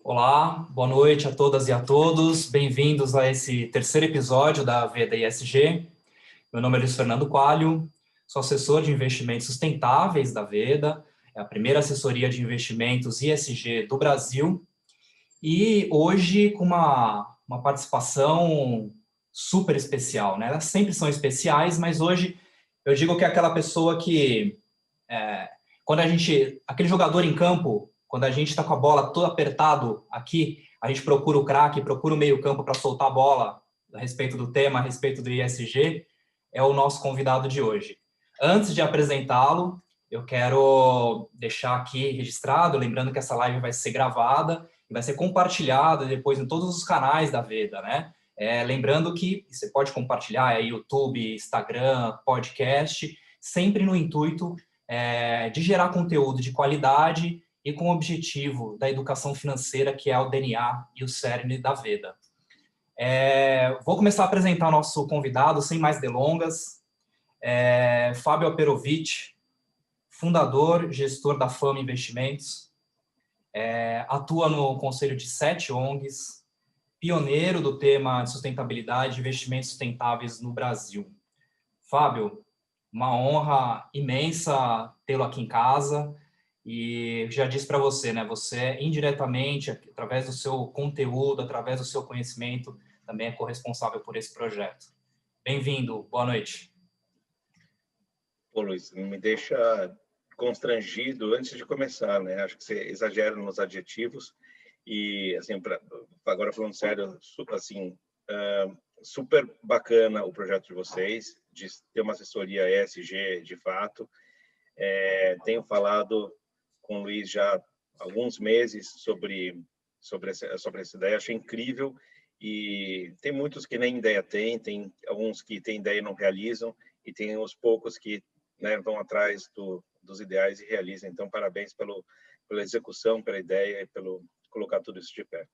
Olá, boa noite a todas e a todos. Bem-vindos a esse terceiro episódio da Veda ESG. Meu nome é Luiz Fernando Coalho, sou assessor de investimentos sustentáveis da Veda, é a primeira assessoria de investimentos ESG do Brasil. E hoje com uma participação super especial, né? Elas sempre são especiais, mas hoje eu digo que é aquela pessoa que quando aquele jogador em campo, quando a gente está com a bola todo apertado aqui, a gente procura o craque, procura o meio-campo para soltar a bola a respeito do tema, a respeito do ISG, é o nosso convidado de hoje. Antes de apresentá-lo, eu quero deixar aqui registrado, lembrando que essa live vai ser gravada e vai ser compartilhada depois em todos os canais da Veda, né? Lembrando que você pode compartilhar YouTube, Instagram, podcast, sempre no intuito de gerar conteúdo de qualidade e com o objetivo da educação financeira, que é o DNA e o cerne da Veda. Vou começar a apresentar o nosso convidado, sem mais delongas. Fábio Aperovitch, fundador, gestor da Fama Investimentos, atua no conselho de 7 ONGs, pioneiro do tema de sustentabilidade e investimentos sustentáveis no Brasil. Fábio, uma honra imensa tê-lo aqui em casa e já disse para você, né? Você indiretamente, através do seu conteúdo, através do seu conhecimento, também é corresponsável por esse projeto. Bem-vindo, boa noite. Pô, Luiz, não me deixa constrangido antes de começar, né? Acho que você exagera nos adjetivos e, assim, agora falando sério, assim, super bacana o projeto de vocês, de ter uma assessoria ESG de fato. Tenho falado com o Luiz já há alguns meses sobre essa ideia, achei incrível e tem muitos que nem ideia têm, tem alguns que têm ideia e não realizam e tem os poucos que, né, vão atrás dos ideais e realizam. Então, parabéns pela execução, pela ideia e pelo colocar tudo isso de pé.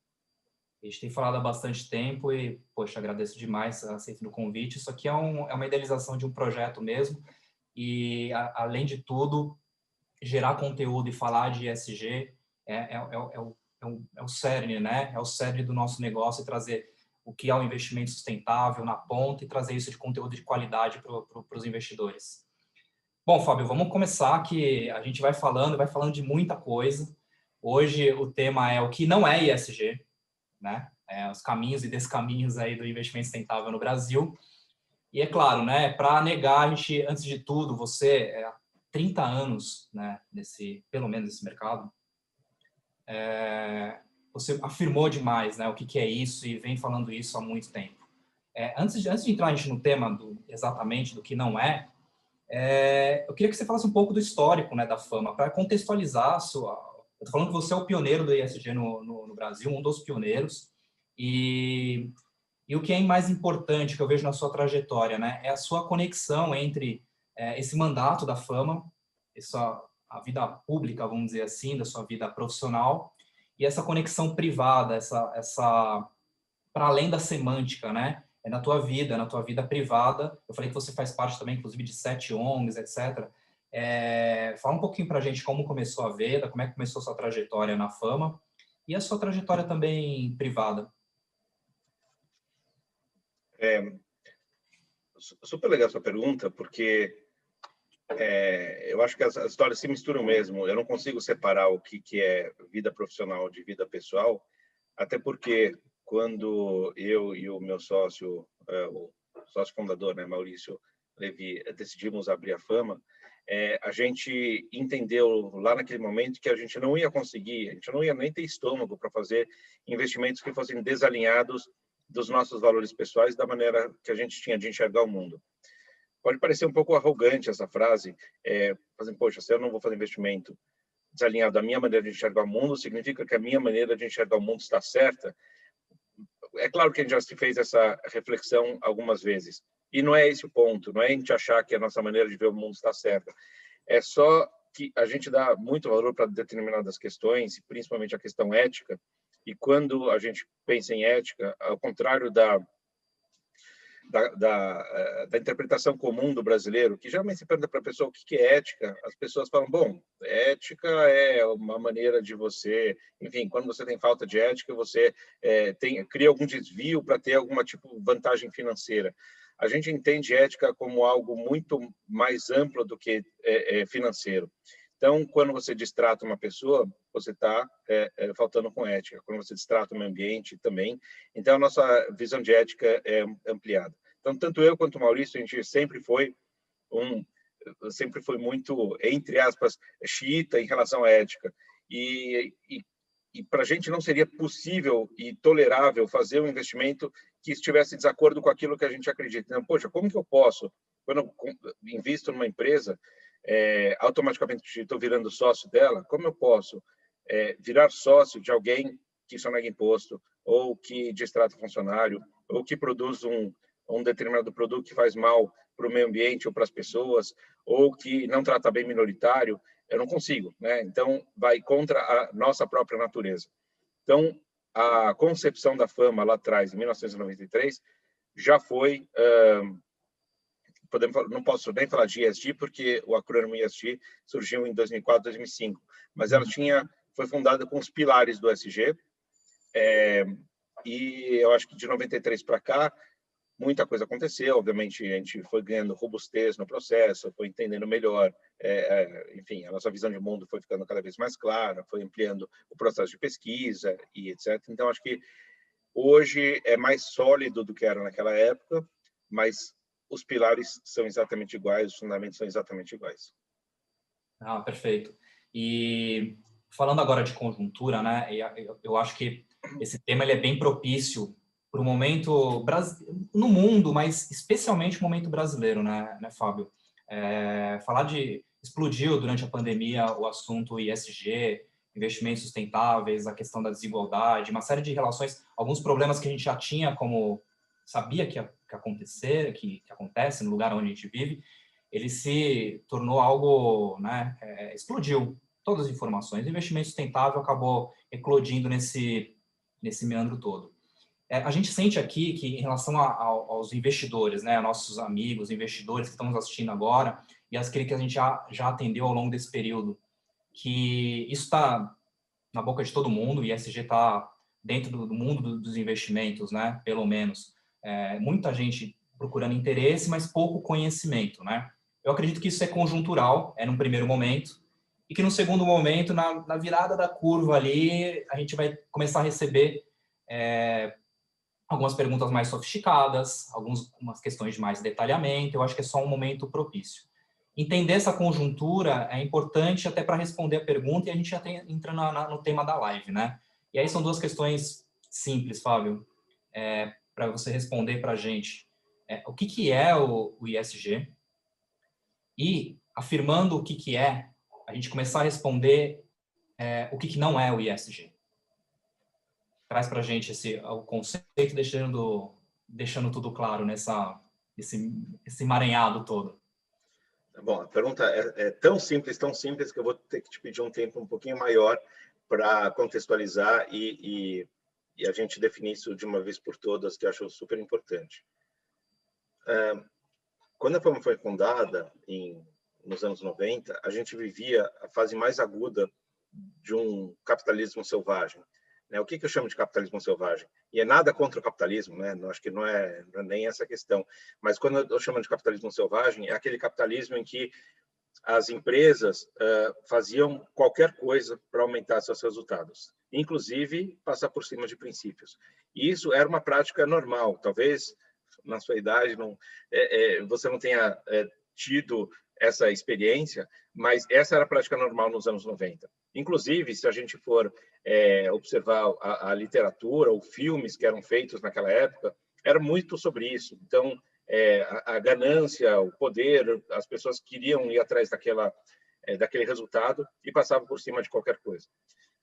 A gente tem falado há bastante tempo e, poxa, agradeço demais a aceito do convite. Isso aqui é uma idealização de um projeto mesmo e, além de tudo, gerar conteúdo e falar de ESG é o cerne, né? É o cerne do nosso negócio e trazer o que é o investimento sustentável na ponta e trazer isso de conteúdo de qualidade para os investidores. Bom, Fábio, vamos começar que a gente vai falando de muita coisa. Hoje o tema é o que não é ESG, né? Os caminhos e descaminhos aí do investimento sustentável no Brasil. E é claro, né? Para negar, a gente, antes de tudo, você 30 anos, né, pelo menos nesse mercado, você afirmou demais, né, o que é isso e vem falando isso há muito tempo. Antes de entrar a gente no tema exatamente do que não eu queria que você falasse um pouco do histórico, né, da Fama, para contextualizar a sua... Eu estou falando que você é o pioneiro do ESG no Brasil, um dos pioneiros, e o que é mais importante que eu vejo na sua trajetória, né, é a sua conexão entre esse mandato da Fama, a vida pública, vamos dizer assim, da sua vida profissional, e essa conexão privada, essa para além da semântica, né? Na tua vida privada. Eu falei que você faz parte também, inclusive, de 7 ONGs, etc. Fala um pouquinho para a gente como começou a Veda, como é que começou a sua trajetória na Fama e a sua trajetória também privada. Super legal a sua pergunta, porque eu acho que as histórias se misturam mesmo. Eu não consigo separar o que é vida profissional de vida pessoal, até porque quando eu e o meu sócio, o sócio fundador, né, Maurício Levi, decidimos abrir a Fama, a gente entendeu lá naquele momento que a gente não ia conseguir, a gente não ia nem ter estômago para fazer investimentos que fossem desalinhados dos nossos valores pessoais, da maneira que a gente tinha de enxergar o mundo. Pode parecer um pouco arrogante essa frase, fazendo, poxa, se eu não vou fazer investimento desalinhado da minha maneira de enxergar o mundo, significa que a minha maneira de enxergar o mundo está certa? É claro que a gente já se fez essa reflexão algumas vezes. E não é esse o ponto, não é a gente achar que a nossa maneira de ver o mundo está certa. É só que a gente dá muito valor para determinadas questões, principalmente a questão ética, e quando a gente pensa em ética, ao contrário da interpretação comum do brasileiro, que geralmente se pergunta para a pessoa o que é ética, as pessoas falam, bom, ética é uma maneira de você, enfim, quando você tem falta de ética, você cria algum desvio para ter alguma tipo de vantagem financeira. A gente entende ética como algo muito mais amplo do que financeiro. Então, quando você distrata uma pessoa, você está faltando com ética. Quando você distrata o meio ambiente, também. Então, a nossa visão de ética é ampliada. Então, tanto eu quanto o Maurício, a gente sempre foi muito, entre aspas, xiita em relação à ética. E para a gente não seria possível e tolerável fazer um investimento que estivesse em desacordo com aquilo que a gente acredita. Então, poxa, como que eu posso, quando eu invisto numa empresa, automaticamente estou virando sócio dela, como eu posso virar sócio de alguém que sonega imposto, ou que distrata funcionário, ou que produz um determinado produto que faz mal para o meio ambiente ou para as pessoas, ou que não trata bem minoritário? Eu não consigo, né? Então, vai contra a nossa própria natureza. Então, a concepção da fama lá atrás, em 1993, já foi... não posso nem falar de ESG, porque o acrônimo ESG surgiu em 2004, 2005, mas ela foi fundada com os pilares do ESG, e eu acho que de 93 para cá, muita coisa aconteceu. Obviamente, a gente foi ganhando robustez no processo, foi entendendo melhor, enfim, a nossa visão de mundo foi ficando cada vez mais clara, foi ampliando o processo de pesquisa e etc. Então, acho que hoje é mais sólido do que era naquela época, mas os pilares são exatamente iguais, os fundamentos são exatamente iguais. Ah, perfeito. E falando agora de conjuntura, né? Eu acho que esse tema ele é bem propício para o momento no mundo, mas especialmente o momento brasileiro, né, Fábio? Falar de explodiu durante a pandemia o assunto ISG, investimentos sustentáveis, a questão da desigualdade, uma série de relações, alguns problemas que a gente já tinha como sabia que ia acontecer, que acontece no lugar onde a gente vive, ele se tornou algo, né, explodiu todas as informações. O investimento sustentável acabou eclodindo nesse meandro todo. A gente sente aqui que, em relação aos investidores, né, nossos amigos, investidores que estão nos assistindo agora, e aquele que a gente já atendeu ao longo desse período, que isso está na boca de todo mundo, o ISG está dentro do mundo dos investimentos, né, pelo menos. Muita gente procurando interesse, mas pouco conhecimento, né? Eu acredito que isso é conjuntural, num primeiro momento, e que no segundo momento, na virada da curva ali, a gente vai começar a receber algumas perguntas mais sofisticadas, algumas questões de mais detalhamento. Eu acho que é só um momento propício. Entender essa conjuntura é importante até para responder a pergunta, e a gente já entra no tema da live, né? E aí são duas questões simples, Fábio, para você responder para a gente. O que é o ISG? E, afirmando o que é, a gente começar a responder o que não é o ISG. Traz para a gente o conceito, deixando tudo claro esse emaranhado todo. Bom, a pergunta é tão simples que eu vou ter que te pedir um tempo um pouquinho maior para contextualizar e a gente definir isso de uma vez por todas, que eu acho super importante. Quando a Fama foi fundada, nos anos 90, a gente vivia a fase mais aguda de um capitalismo selvagem. O que eu chamo de capitalismo selvagem? E é nada contra o capitalismo, né? Acho que não é nem essa a questão. Mas quando eu chamo de capitalismo selvagem, é aquele capitalismo em que as empresas faziam qualquer coisa para aumentar seus resultados, inclusive passar por cima de princípios. E isso era uma prática normal. Talvez na sua idade você não tenha tido essa experiência, mas essa era a prática normal nos anos 90. Inclusive, se a gente for observar a literatura ou filmes que eram feitos naquela época, era muito sobre isso. Então, a ganância, o poder, as pessoas queriam ir atrás daquele resultado e passavam por cima de qualquer coisa.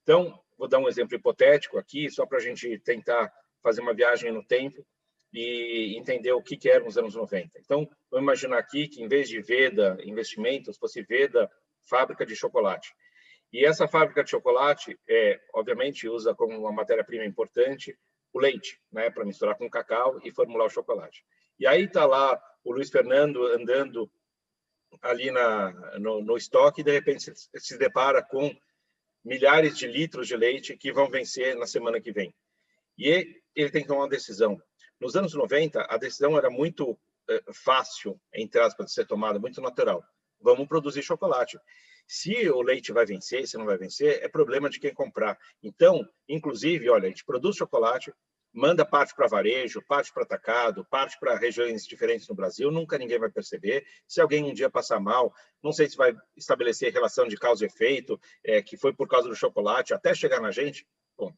Então, vou dar um exemplo hipotético aqui, só para a gente tentar fazer uma viagem no tempo e entender o que era nos anos 90. Então, vamos imaginar aqui que, em vez de Veda Investimentos, fosse Veda Fábrica de Chocolate. E essa fábrica de chocolate, obviamente, usa como uma matéria-prima importante o leite, né, para misturar com cacau e formular o chocolate. E aí está lá o Luiz Fernando andando ali no estoque e, de repente, se depara com milhares de litros de leite que vão vencer na semana que vem. E ele tem que tomar uma decisão. Nos anos 90, a decisão era muito fácil, entre aspas, de ser tomada, muito natural. Vamos produzir chocolate. Se o leite vai vencer, se não vai vencer, é problema de quem comprar. Então, inclusive, olha, a gente produz chocolate, manda parte para varejo, parte para atacado, parte para regiões diferentes no Brasil, nunca ninguém vai perceber. Se alguém um dia passar mal, não sei se vai estabelecer relação de causa e efeito, que foi por causa do chocolate, até chegar na gente. Bom,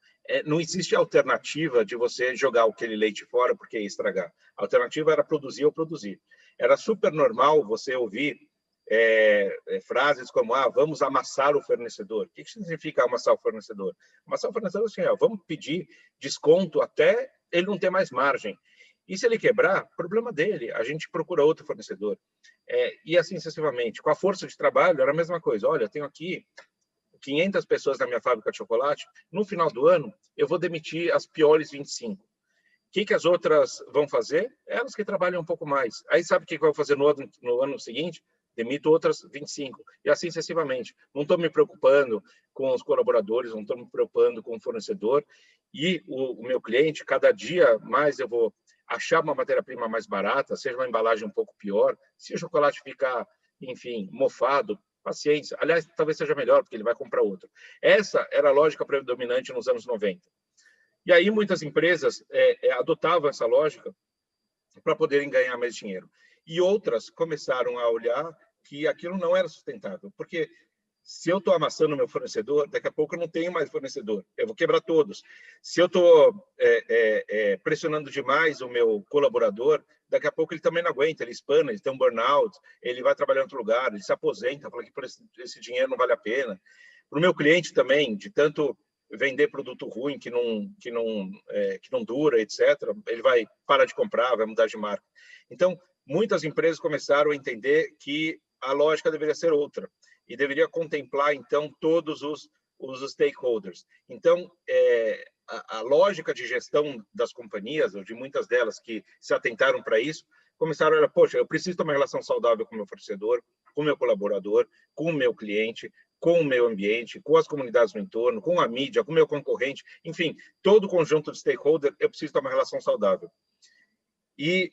não existe alternativa de você jogar aquele leite fora porque ia estragar. A alternativa era produzir ou produzir. Era super normal você ouvir frases como, vamos amassar o fornecedor. O que significa amassar o fornecedor? Amassar o fornecedor é assim, vamos pedir desconto até ele não ter mais margem. E se ele quebrar, problema dele, a gente procura outro fornecedor. E assim sucessivamente. Com a força de trabalho, era a mesma coisa. Olha, eu tenho aqui 500 pessoas na minha fábrica de chocolate, no final do ano, eu vou demitir as piores 25. O que as outras vão fazer? Elas que trabalham um pouco mais. Aí sabe o que eu vou fazer no ano seguinte? Demito outras 25, e assim sucessivamente. Não estou me preocupando com os colaboradores, não estou me preocupando com o fornecedor, e o meu cliente, cada dia mais eu vou achar uma matéria-prima mais barata, seja uma embalagem um pouco pior, se o chocolate ficar, enfim, mofado, paciência. Aliás, talvez seja melhor, porque ele vai comprar outro. Essa era a lógica predominante nos anos 90. E aí muitas empresas adotavam essa lógica para poderem ganhar mais dinheiro. E outras começaram a olhar que aquilo não era sustentável, porque se eu estou amassando o meu fornecedor, daqui a pouco eu não tenho mais fornecedor, eu vou quebrar todos. Se eu estou pressionando demais o meu colaborador, daqui a pouco ele também não aguenta, ele espana, ele tem um burnout, ele vai trabalhar em outro lugar, ele se aposenta, fala que por esse dinheiro não vale a pena. Para o meu cliente também, de tanto vender produto ruim que não dura, etc., ele vai parar de comprar, vai mudar de marca. Então, muitas empresas começaram a entender que a lógica deveria ser outra e deveria contemplar, então, todos os stakeholders. Então, a lógica de gestão das companhias, ou de muitas delas que se atentaram para isso, começaram a, poxa, eu preciso ter uma relação saudável com o meu fornecedor, com o meu colaborador, com o meu cliente, com o meio ambiente, com as comunidades no entorno, com a mídia, com o meu concorrente, enfim, todo o conjunto de stakeholders, eu preciso ter uma relação saudável. E,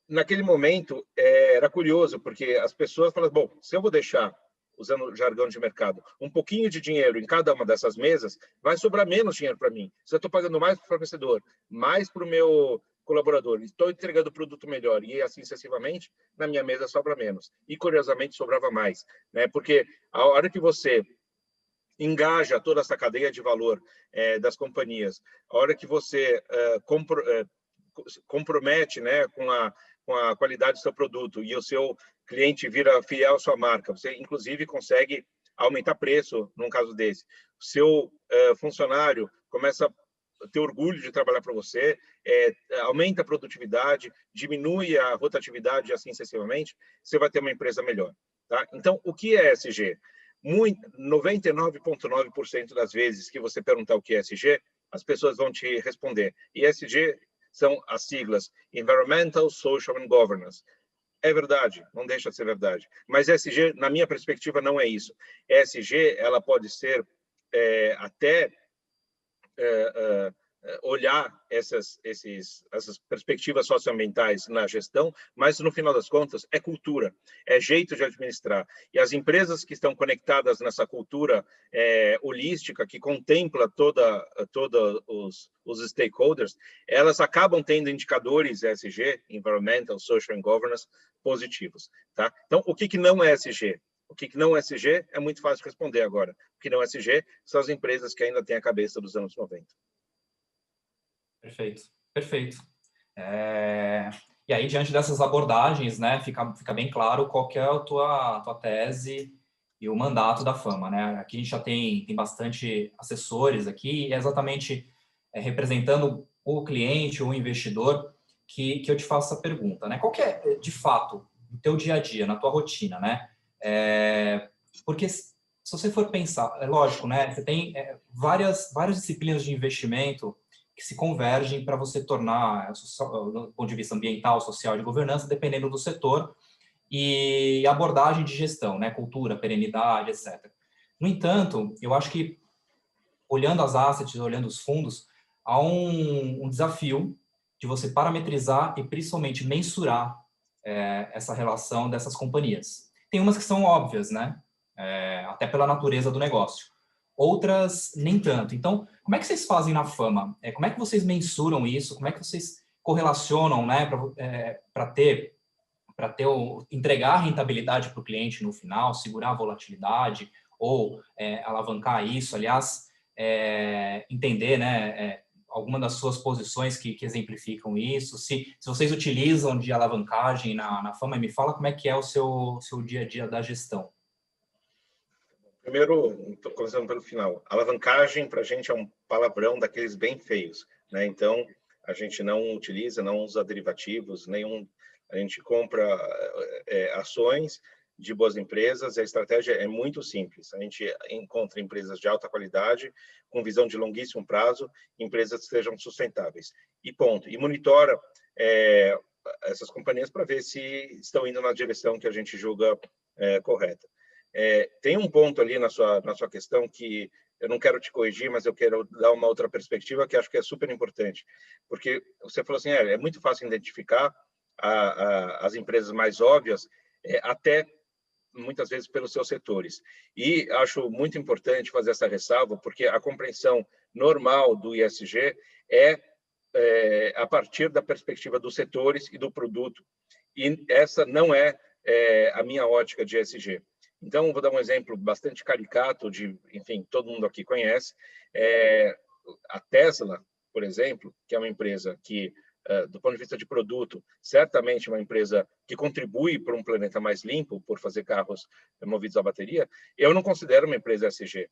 naquele momento, era curioso, porque as pessoas falavam, bom, se eu vou deixar, usando o jargão de mercado, um pouquinho de dinheiro em cada uma dessas mesas, vai sobrar menos dinheiro para mim. Se eu estou pagando mais para o fornecedor, mais para o meu colaborador, estou entregando produto melhor e assim sucessivamente, na minha mesa sobra menos. E, curiosamente, sobrava mais, né? Porque a hora que você engaja toda essa cadeia de valor das companhias, a hora que você compromete, né, com a qualidade do seu produto e o seu cliente vira fiel à sua marca, você, inclusive, consegue aumentar preço num caso desse. O seu funcionário começa a ter orgulho de trabalhar para você, aumenta a produtividade, diminui a rotatividade e assim sucessivamente, você vai ter uma empresa melhor. Tá? Então, o que é ESG? 99,9% das vezes que você perguntar o que é ESG, as pessoas vão te responder. E ESG são as siglas Environmental, Social and Governance. É verdade, não deixa de ser verdade. Mas ESG, na minha perspectiva, não é isso. ESG, ela pode ser até olhar essas perspectivas socioambientais na gestão, mas, no final das contas, é cultura, é jeito de administrar. E as empresas que estão conectadas nessa cultura holística, que contempla todos os stakeholders, elas acabam tendo indicadores ESG, Environmental, Social and Governance, positivos. Tá? Então, o que não é ESG? O que não é ESG é muito fácil de responder agora. O que não é ESG são as empresas que ainda têm a cabeça dos anos 90. Perfeito, perfeito. E aí, diante dessas abordagens, né, fica bem claro qual que é a tua tese e o mandato da Fama, né? Aqui a gente já tem bastante assessores aqui, e é exatamente representando o cliente ou o investidor que eu te faço essa pergunta, né? Qual que é, de fato, no teu dia a dia, na tua rotina, né? Porque se você for pensar, é lógico, né? Você tem várias disciplinas de investimento que se convergem para você tornar, do ponto de vista ambiental, social e de governança, dependendo do setor, e abordagem de gestão, né? Cultura, perenidade, etc. No entanto, eu acho que, olhando as assets, olhando os fundos, há um desafio de você parametrizar e, principalmente, mensurar essa relação dessas companhias. Tem umas que são óbvias, né? Até pela natureza do negócio. Outras, nem tanto. Então, como é que vocês fazem na Fama? Como é que vocês mensuram isso? Como é que vocês correlacionam, né, para entregar a rentabilidade para o cliente no final, segurar a volatilidade ou alavancar isso? Aliás, entender, né, alguma das suas posições que exemplificam isso. Se vocês utilizam de alavancagem na Fama, me fala como é que é o seu dia a dia da gestão. Primeiro, estou começando pelo final. Alavancagem, para a gente, é um palavrão daqueles bem feios, né? Então, a gente não utiliza, não usa derivativos, a gente compra ações de boas empresas. A estratégia é muito simples. A gente encontra empresas de alta qualidade, com visão de longuíssimo prazo, empresas que sejam sustentáveis. E ponto. E monitora essas companhias para ver se estão indo na direção que a gente julga correta. Tem um ponto ali na sua questão que eu não quero te corrigir, mas eu quero dar uma outra perspectiva que acho que é super importante, porque você falou assim, é muito fácil identificar as empresas mais óbvias, até muitas vezes pelos seus setores. E acho muito importante fazer essa ressalva, porque a compreensão normal do ESG a partir da perspectiva dos setores e do produto. E essa não é a minha ótica de ESG. Então, vou dar um exemplo bastante caricato enfim, todo mundo aqui conhece. A Tesla, por exemplo, que é uma empresa que, do ponto de vista de produto, certamente uma empresa que contribui para um planeta mais limpo, por fazer carros movidos a bateria, eu não considero uma empresa ESG.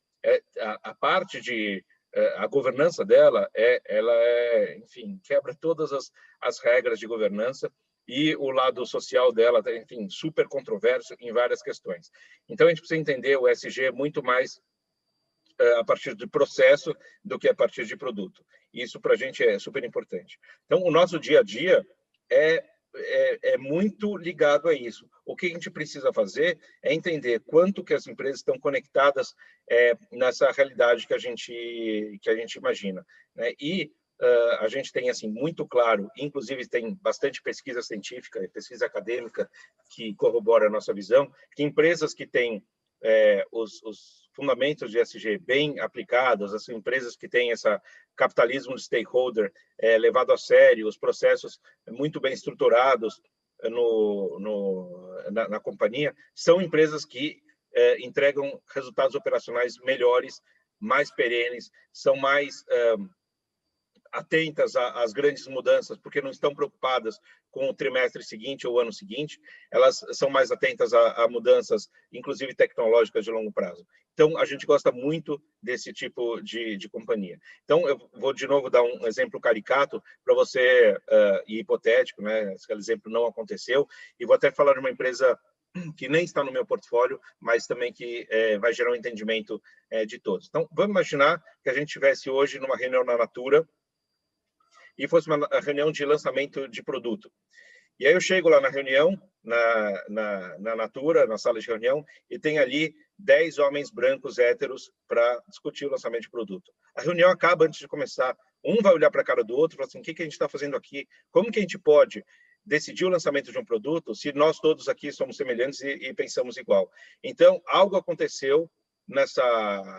A parte a governança dela, enfim, quebra todas as regras de governança, e o lado social dela, enfim, super controverso em várias questões. Então, a gente precisa entender o ESG muito mais a partir de processo do que a partir de produto. Isso, para a gente, é super importante. Então, o nosso dia a dia é muito ligado a isso. O que a gente precisa fazer é entender quanto que as empresas estão conectadas nessa realidade que a gente imagina, né? E a gente tem assim muito claro, inclusive tem bastante pesquisa científica e pesquisa acadêmica que corrobora a nossa visão, que empresas que têm os fundamentos de ESG bem aplicados, as empresas que têm esse capitalismo de stakeholder levado a sério, os processos muito bem estruturados na companhia, são empresas que entregam resultados operacionais melhores, mais perenes, são mais atentas às grandes mudanças, porque não estão preocupadas com o trimestre seguinte ou o ano seguinte, elas são mais atentas a mudanças, inclusive tecnológicas de longo prazo. Então, a gente gosta muito desse tipo de companhia. Então, eu vou de novo dar um exemplo caricato para você, e hipotético, né? Esse exemplo não aconteceu, e vou até falar de uma empresa que nem está no meu portfólio, mas também que vai gerar um entendimento de todos. Então, vamos imaginar que a gente estivesse hoje numa reunião na Natura, e fosse uma reunião de lançamento de produto. E aí eu chego lá na reunião, na Natura, na sala de reunião, e tem ali 10 homens brancos héteros para discutir o lançamento de produto. A reunião acaba antes de começar. Um vai olhar para a cara do outro e falar assim, o que a gente está fazendo aqui? Como que a gente pode decidir o lançamento de um produto se nós todos aqui somos semelhantes e pensamos igual? Então, algo aconteceu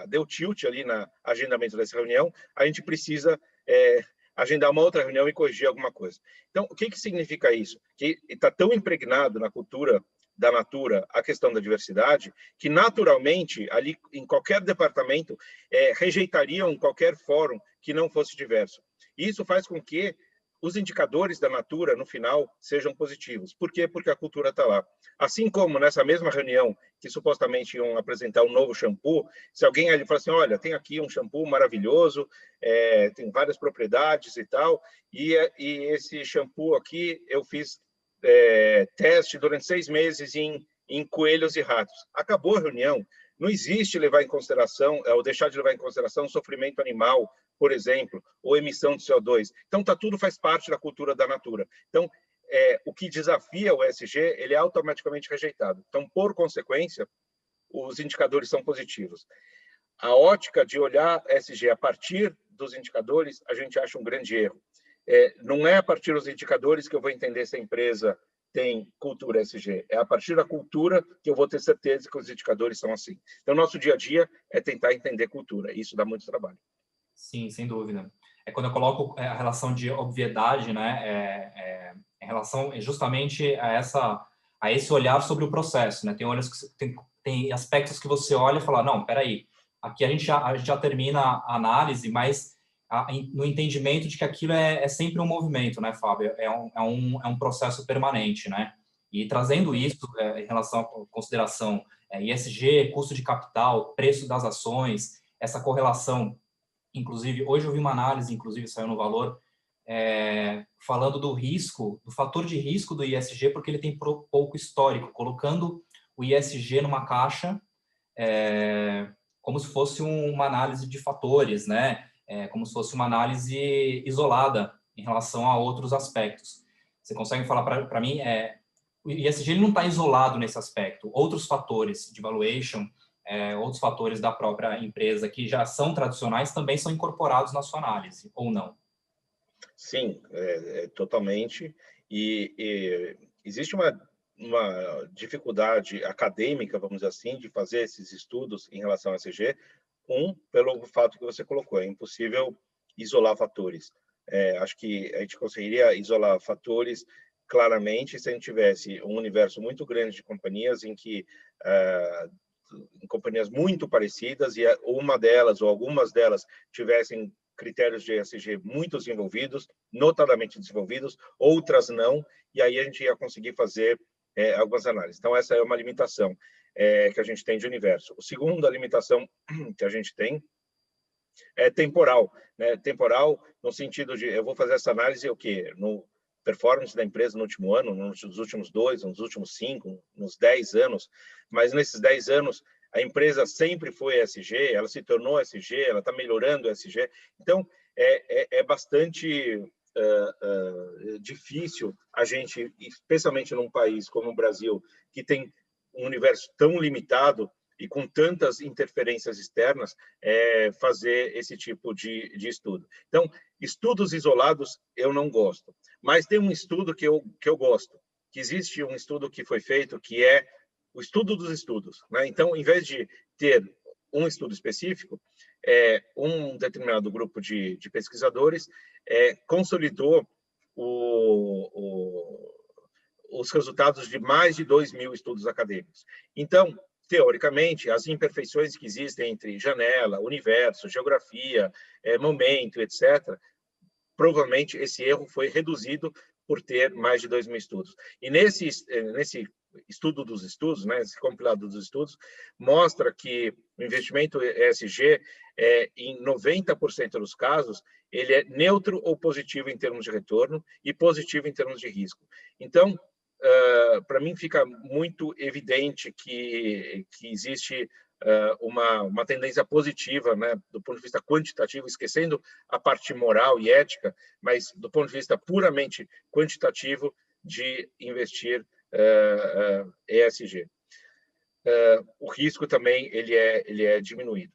deu tilt ali na agendamento dessa reunião, a gente precisa agendar uma outra reunião e corrigir alguma coisa. Então, o que significa isso? Que está tão impregnado na cultura da Natura a questão da diversidade, que naturalmente, ali em qualquer departamento, rejeitariam qualquer fórum que não fosse diverso. Isso faz com que os indicadores da Natura, no final, sejam positivos. Por quê? Porque a cultura está lá. Assim como nessa mesma reunião, que supostamente iam apresentar um novo shampoo, se alguém ali fala assim, olha, tem aqui um shampoo maravilhoso, tem várias propriedades e tal, e esse shampoo aqui eu fiz teste durante 6 meses em coelhos e ratos. Acabou a reunião, Não existe levar em consideração, ou deixar de levar em consideração sofrimento animal, por exemplo, ou emissão de CO2. Então, tudo faz parte da cultura da Natura. Então, o que desafia o ESG, ele é automaticamente rejeitado. Então, por consequência, os indicadores são positivos. A ótica de olhar ESG a partir dos indicadores, a gente acha um grande erro. Não é a partir dos indicadores que eu vou entender se a empresa tem cultura ESG. É a partir da cultura que eu vou ter certeza que os indicadores são assim. Então, nosso dia a dia é tentar entender cultura. Isso dá muito trabalho. Sim, sem dúvida. É quando eu coloco a relação de obviedade, né, em relação justamente a esse olhar sobre o processo, né? Tem aspectos que você olha e fala, não, peraí, aqui a gente já termina a análise, mas no entendimento de que aquilo é sempre um movimento, né, Fábio? É um processo permanente, né? E trazendo isso em relação à consideração ISG, custo de capital, preço das ações, essa correlação. Inclusive, hoje eu vi uma análise, inclusive saiu no Valor, falando do risco, do fator de risco do ISG, porque ele tem pouco histórico, colocando o ISG numa caixa como se fosse uma análise de fatores, né? Como se fosse uma análise isolada em relação a outros aspectos. Você consegue falar para mim, o ISG ele não está isolado nesse aspecto. Outros fatores de valuation, outros fatores da própria empresa que já são tradicionais também são incorporados na sua análise, ou não? Sim, totalmente. E existe uma dificuldade acadêmica, vamos dizer assim, de fazer esses estudos em relação ao ESG. Pelo fato que você colocou, é impossível isolar fatores. Acho que a gente conseguiria isolar fatores claramente se a gente tivesse um universo muito grande de companhias em companhias muito parecidas e uma delas ou algumas delas tivessem critérios de ESG muito desenvolvidos, notadamente desenvolvidos, outras não, e aí a gente ia conseguir fazer algumas análises. Então, essa é uma limitação que a gente tem de universo. A segunda limitação que a gente tem é temporal, né? Temporal no sentido de eu vou fazer essa análise o quê? No performance da empresa no último ano, nos últimos 2, nos últimos 5, nos 10 anos, mas nesses 10 anos a empresa sempre foi ESG, ela se tornou ESG, ela está melhorando o ESG. Então, é bastante difícil a gente, especialmente num país como o Brasil, que tem um universo tão limitado e com tantas interferências externas, fazer esse tipo de estudo. Então, estudos isolados eu não gosto, mas tem um estudo que eu gosto, que existe um estudo que foi feito, que é o estudo dos estudos, né? Então, em vez de ter um estudo específico, um determinado grupo de pesquisadores consolidou os resultados de mais de 2.000 estudos acadêmicos. Então, teoricamente, as imperfeições que existem entre janela, universo, geografia, momento, etc., provavelmente esse erro foi reduzido por ter mais de 2.000 estudos. E nesse estudo dos estudos, né, esse compilado dos estudos, mostra que o investimento ESG, em 90% dos casos, ele é neutro ou positivo em termos de retorno e positivo em termos de risco. Então, para mim fica muito evidente que existe uma tendência positiva, né, do ponto de vista quantitativo, esquecendo a parte moral e ética, mas do ponto de vista puramente quantitativo de investir ESG. O risco também ele é diminuído.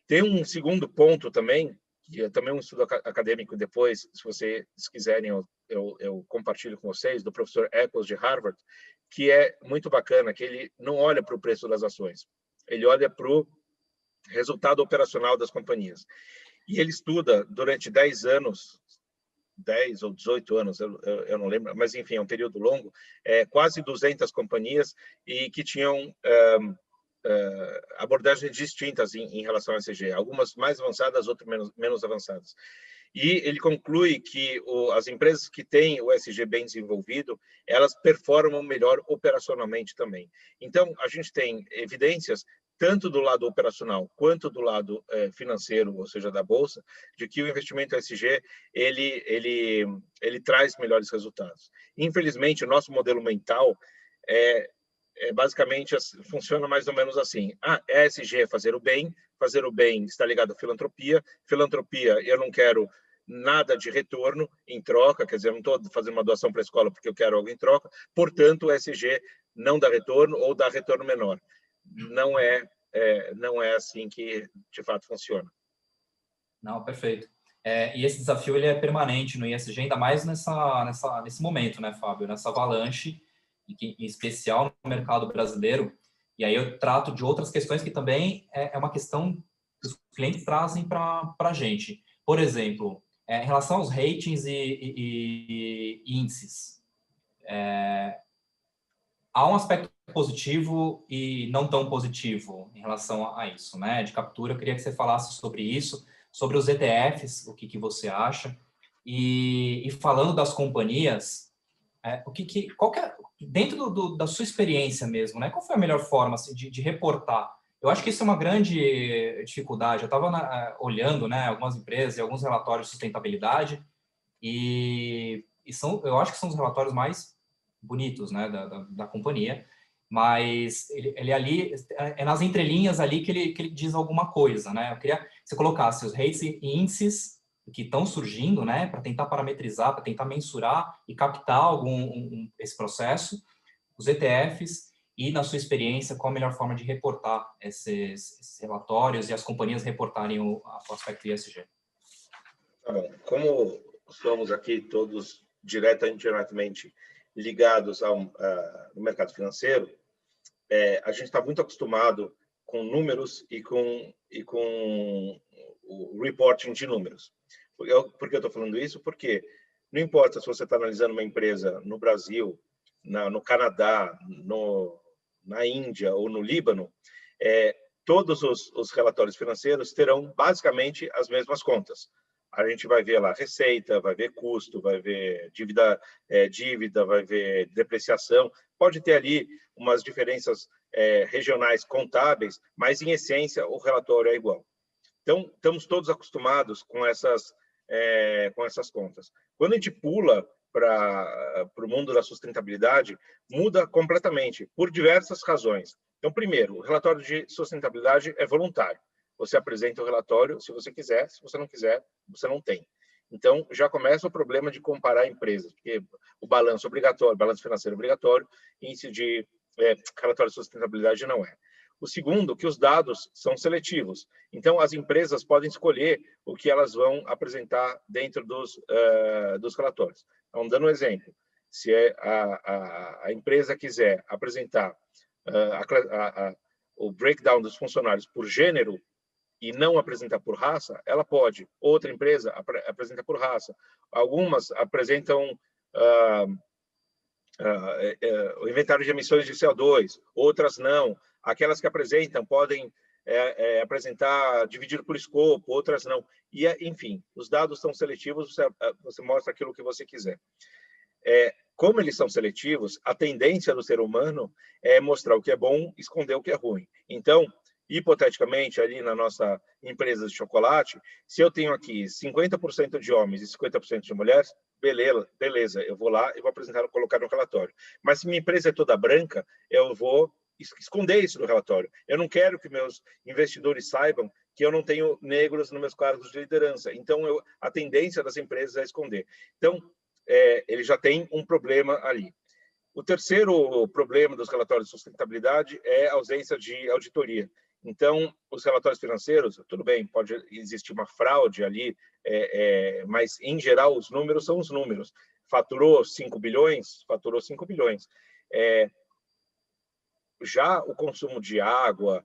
Tem um segundo ponto também, que é também um estudo acadêmico depois, se vocês quiserem, eu compartilho com vocês, do professor Eccles de Harvard, que é muito bacana, que ele não olha para o preço das ações, ele olha para o resultado operacional das companhias. E ele estuda durante 10 anos, 10 ou 18 anos, eu não lembro, mas enfim, é um período longo, quase 200 companhias e que tinham abordagens distintas em relação ao ESG, algumas mais avançadas, outras menos avançadas. E ele conclui que as empresas que têm o ESG bem desenvolvido, elas performam melhor operacionalmente também. Então, a gente tem evidências, tanto do lado operacional quanto do lado financeiro, ou seja, da bolsa, de que o investimento ESG ele traz melhores resultados. Infelizmente, o nosso modelo mental basicamente funciona mais ou menos assim. ESG é fazer o bem está ligado à filantropia, filantropia eu não quero nada de retorno em troca, quer dizer, eu não estou fazendo uma doação para a escola porque eu quero algo em troca, portanto, o ESG não dá retorno ou dá retorno menor. Não é assim que, de fato, funciona. Não, perfeito. E esse desafio ele é permanente no ESG, ainda mais nesse momento, né, Fábio? Nessa avalanche, em especial no mercado brasileiro. E aí eu trato de outras questões que também é uma questão que os clientes trazem para a gente. Por exemplo, em relação aos ratings e índices, há um aspecto positivo e não tão positivo em relação a isso, né? De captura, eu queria que você falasse sobre isso, sobre os ETFs, o que você acha, e falando das companhias, qual que é, dentro da sua experiência mesmo, né? Qual foi a melhor forma assim, de reportar? Eu acho que isso é uma grande dificuldade. Eu estava olhando, né, algumas empresas e alguns relatórios de sustentabilidade eu acho que são os relatórios mais bonitos, né, da companhia, mas ele ali, nas entrelinhas ali que ele diz alguma coisa, né? Eu queria que você colocasse os rates e índices que estão surgindo, né, para tentar parametrizar, para tentar mensurar e captar esse processo, os ETFs e, na sua experiência, qual a melhor forma de reportar esses relatórios e as companhias reportarem o aspecto ESG. Tá bom. Como somos aqui todos diretamente ligados no mercado financeiro, a gente está muito acostumado com números e com o reporting de números. Por que eu estou falando isso? Porque não importa se você está analisando uma empresa no Brasil, no Canadá, na Índia ou no Líbano, todos os relatórios financeiros terão basicamente as mesmas contas. A gente vai ver lá receita, vai ver custo, vai ver dívida, vai ver depreciação. Pode ter ali umas diferenças regionais contábeis, mas, em essência, o relatório é igual. Então, estamos todos acostumados com essas contas. Quando a gente pula para o mundo da sustentabilidade, muda completamente, por diversas razões. Então, primeiro, o relatório de sustentabilidade é voluntário. Você apresenta o relatório se você quiser, se você não quiser, você não tem. Então, já começa o problema de comparar empresas, porque o balanço obrigatório, balanço financeiro obrigatório, índice de relatório de sustentabilidade não é. O segundo, que os dados são seletivos. Então, as empresas podem escolher o que elas vão apresentar dentro dos relatórios. Então, dando um exemplo, se a empresa quiser apresentar o breakdown dos funcionários por gênero, e não apresentar por raça, ela pode. Outra empresa apresenta por raça. Algumas apresentam o inventário de emissões de CO2, outras não. Aquelas que apresentam podem apresentar dividido por escopo, outras não. E, enfim, os dados são seletivos, você mostra aquilo que você quiser. Como eles são seletivos, a tendência do ser humano é mostrar o que é bom, esconder o que é ruim. Então, hipoteticamente, ali na nossa empresa de chocolate, se eu tenho aqui 50% de homens e 50% de mulheres, beleza, eu vou lá e vou colocar no relatório. Mas se minha empresa é toda branca, eu vou esconder isso no relatório. Eu não quero que meus investidores saibam que eu não tenho negros nos meus cargos de liderança. Então, a tendência das empresas é esconder. Então, ele já tem um problema ali. O terceiro problema dos relatórios de sustentabilidade é a ausência de auditoria. Então, os relatórios financeiros, tudo bem, pode existir uma fraude ali, mas, em geral, os números são os números. Faturou 5 bilhões? Faturou 5 bilhões. Já o consumo de água,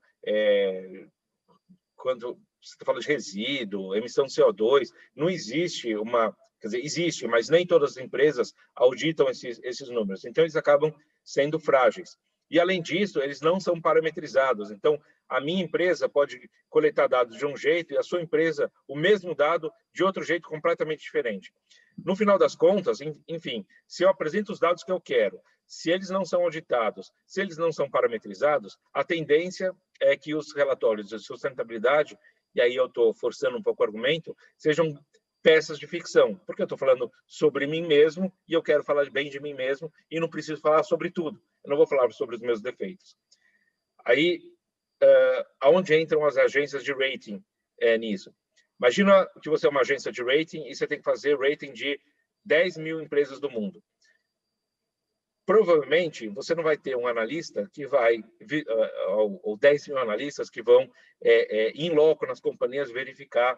quando você está falando de resíduo, emissão de CO2, não existe uma... Quer dizer, existe, mas nem todas as empresas auditam esses números. Então, eles acabam sendo frágeis. E, além disso, eles não são parametrizados. Então, a minha empresa pode coletar dados de um jeito e a sua empresa o mesmo dado de outro jeito completamente diferente. No final das contas, enfim, se eu apresento os dados que eu quero, se eles não são auditados, se eles não são parametrizados, a tendência é que os relatórios de sustentabilidade, e aí eu estou forçando um pouco o argumento, sejam peças de ficção, porque eu estou falando sobre mim mesmo e eu quero falar bem de mim mesmo e não preciso falar sobre tudo. eu não vou falar sobre os meus defeitos. Aí, aonde entram as agências de rating nisso? Imagina que você é uma agência de rating e você tem que fazer rating de 10 mil empresas do mundo. Provavelmente, você não vai ter um analista que vai, ou 10 mil analistas que vão, em loco nas companhias, verificar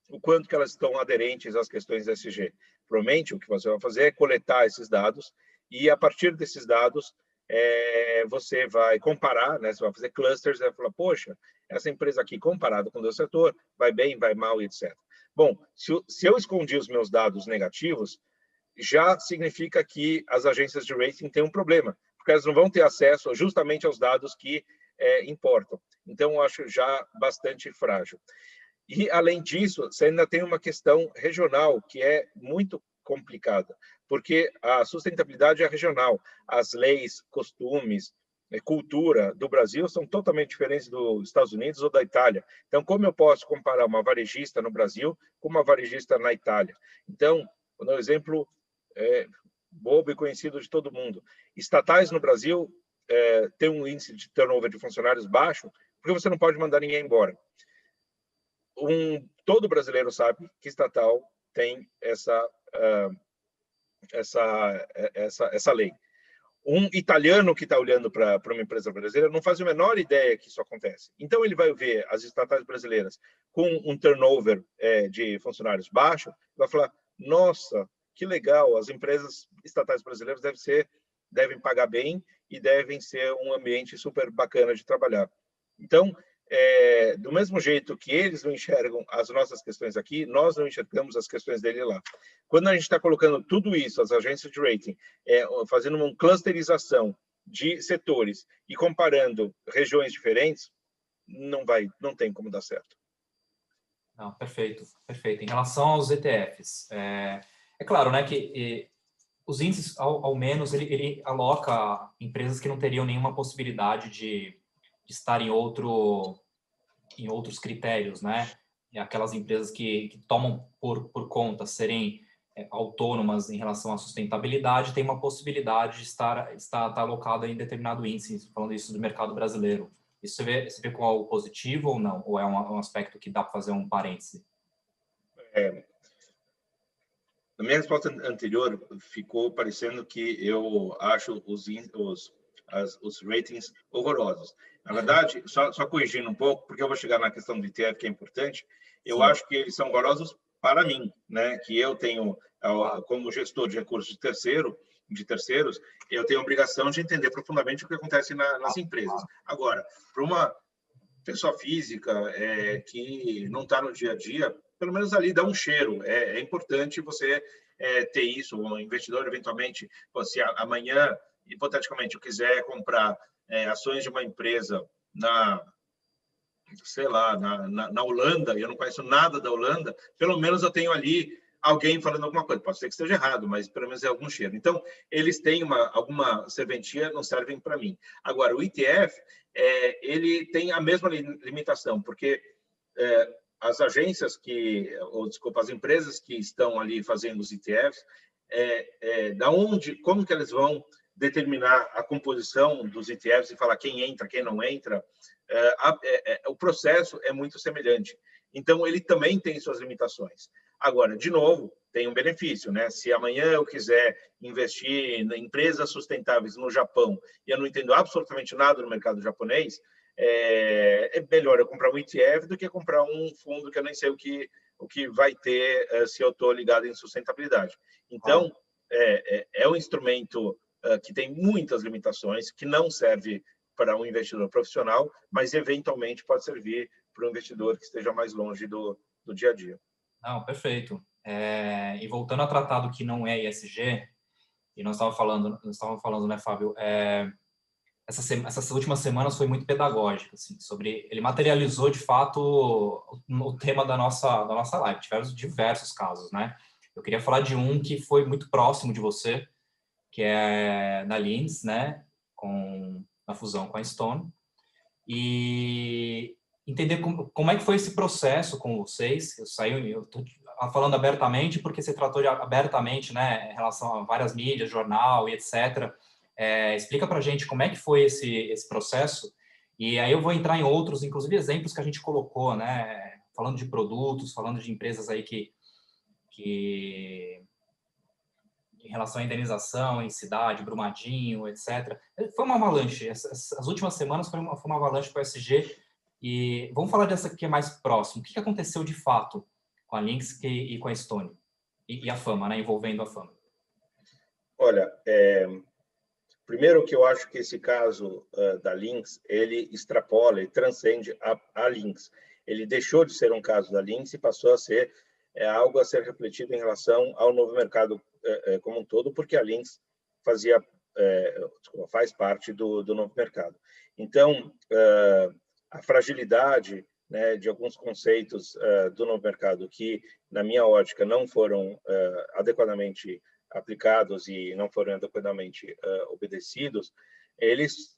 o quanto que elas estão aderentes às questões ESG. Provavelmente, o que você vai fazer é coletar esses dados e, a partir desses dados, você vai comparar, né? Você vai fazer clusters e vai falar, poxa, essa empresa aqui, comparado com o meu setor, vai bem, vai mal, etc. Bom, se eu escondi os meus dados negativos, já significa que as agências de rating têm um problema, porque elas não vão ter acesso justamente aos dados que importam. Então, eu acho já bastante frágil. E, além disso, você ainda tem uma questão regional, que é muito complicada, porque a sustentabilidade é regional. As leis, costumes, cultura do Brasil são totalmente diferentes dos Estados Unidos ou da Itália. Então, como eu posso comparar uma varejista no Brasil com uma varejista na Itália? Então, vou dar um exemplo bobo e conhecido de todo mundo. Estatais no Brasil têm um índice de turnover de funcionários baixo, porque você não pode mandar ninguém embora. Todo brasileiro sabe que estatal tem essa lei. Um italiano que está olhando para uma empresa brasileira não faz a menor ideia que isso acontece. Então, ele vai ver as estatais brasileiras com um turnover de funcionários baixo, vai falar, nossa, que legal, as empresas estatais brasileiras devem pagar bem e devem ser um ambiente super bacana de trabalhar. Então, do mesmo jeito que eles não enxergam as nossas questões aqui, nós não enxergamos as questões dele lá. Quando a gente está colocando tudo isso, as agências de rating, fazendo uma clusterização de setores e comparando regiões diferentes, não tem como dar certo. Não, perfeito, perfeito. Em relação aos ETFs, é claro, né, que os índices, ao menos, ele aloca empresas que não teriam nenhuma possibilidade de estar em outros critérios, né? E aquelas empresas que tomam por conta serem autônomas em relação à sustentabilidade, tem uma possibilidade de estar alocada em determinado índice, falando isso do mercado brasileiro. Isso você vê como algo positivo ou não? Ou é um aspecto que dá para fazer um parêntese? Na minha resposta anterior, ficou parecendo que eu acho os ratings horrorosos. Na verdade, só corrigindo um pouco, porque eu vou chegar na questão do ETF, que é importante, eu Sim. acho que eles são horrorosos para mim, né? Que eu tenho, como gestor de recursos de terceiros, eu tenho a obrigação de entender profundamente o que acontece nas empresas. Agora, para uma pessoa física que não está no dia a dia, pelo menos ali dá um cheiro. É importante você ter isso. O investidor, eventualmente, se amanhã, hipoteticamente, eu quiser comprar ações de uma empresa sei lá, na Holanda, e eu não conheço nada da Holanda, pelo menos eu tenho ali alguém falando alguma coisa. Pode ser que esteja errado, mas pelo menos é algum cheiro. Então, eles têm alguma serventia, não servem para mim. Agora, o ETF, ele tem a mesma limitação, porque as agências as empresas que estão ali fazendo os ETFs, como que eles vão determinar a composição dos ETFs e falar quem entra, quem não entra, o processo é muito semelhante. Então, ele também tem suas limitações. Agora, de novo, tem um benefício, né? Se amanhã eu quiser investir em empresas sustentáveis no Japão e eu não entendo absolutamente nada no mercado japonês, é melhor eu comprar um ETF do que comprar um fundo que eu nem sei o que vai ter se eu estou ligado em sustentabilidade. Então, é um instrumento que tem muitas limitações, que não serve para um investidor profissional, mas eventualmente pode servir para um investidor que esteja mais longe do dia a dia. Não, perfeito. E voltando a tratar do que não é ESG, e nós estávamos falando, né, Fábio, essas últimas semanas foi muito pedagógica, assim, ele materializou de fato o tema da nossa live. Tivemos diversos casos, né? Eu queria falar de um que foi muito próximo de você, que é na Linds, né, na fusão com a Stone, e entender como é que foi esse processo com vocês. Eu estou falando abertamente porque você tratou abertamente, né, em relação a várias mídias, jornal e etc., Explica para a gente como é que foi esse processo, e aí eu vou entrar em outros, inclusive exemplos que a gente colocou, né? Falando de produtos, falando de empresas aí que em relação à indenização em cidade, Brumadinho, etc. Foi uma avalanche. As últimas semanas foi uma avalanche para o ESG. E vamos falar dessa que é mais próximo. O que aconteceu de fato com a Lynx e com a Stone? E a Fama, né? Envolvendo a Fama. Olha, primeiro que eu acho que esse caso da Lynx, ele extrapola e transcende a Lynx. Ele deixou de ser um caso da Lynx e passou a ser algo a ser refletido em relação ao novo mercado como um todo, porque a Lynx faz parte do novo mercado. Então, a fragilidade, né, de alguns conceitos do novo mercado que, na minha ótica, não foram adequadamente aplicados e não foram adequadamente obedecidos, eles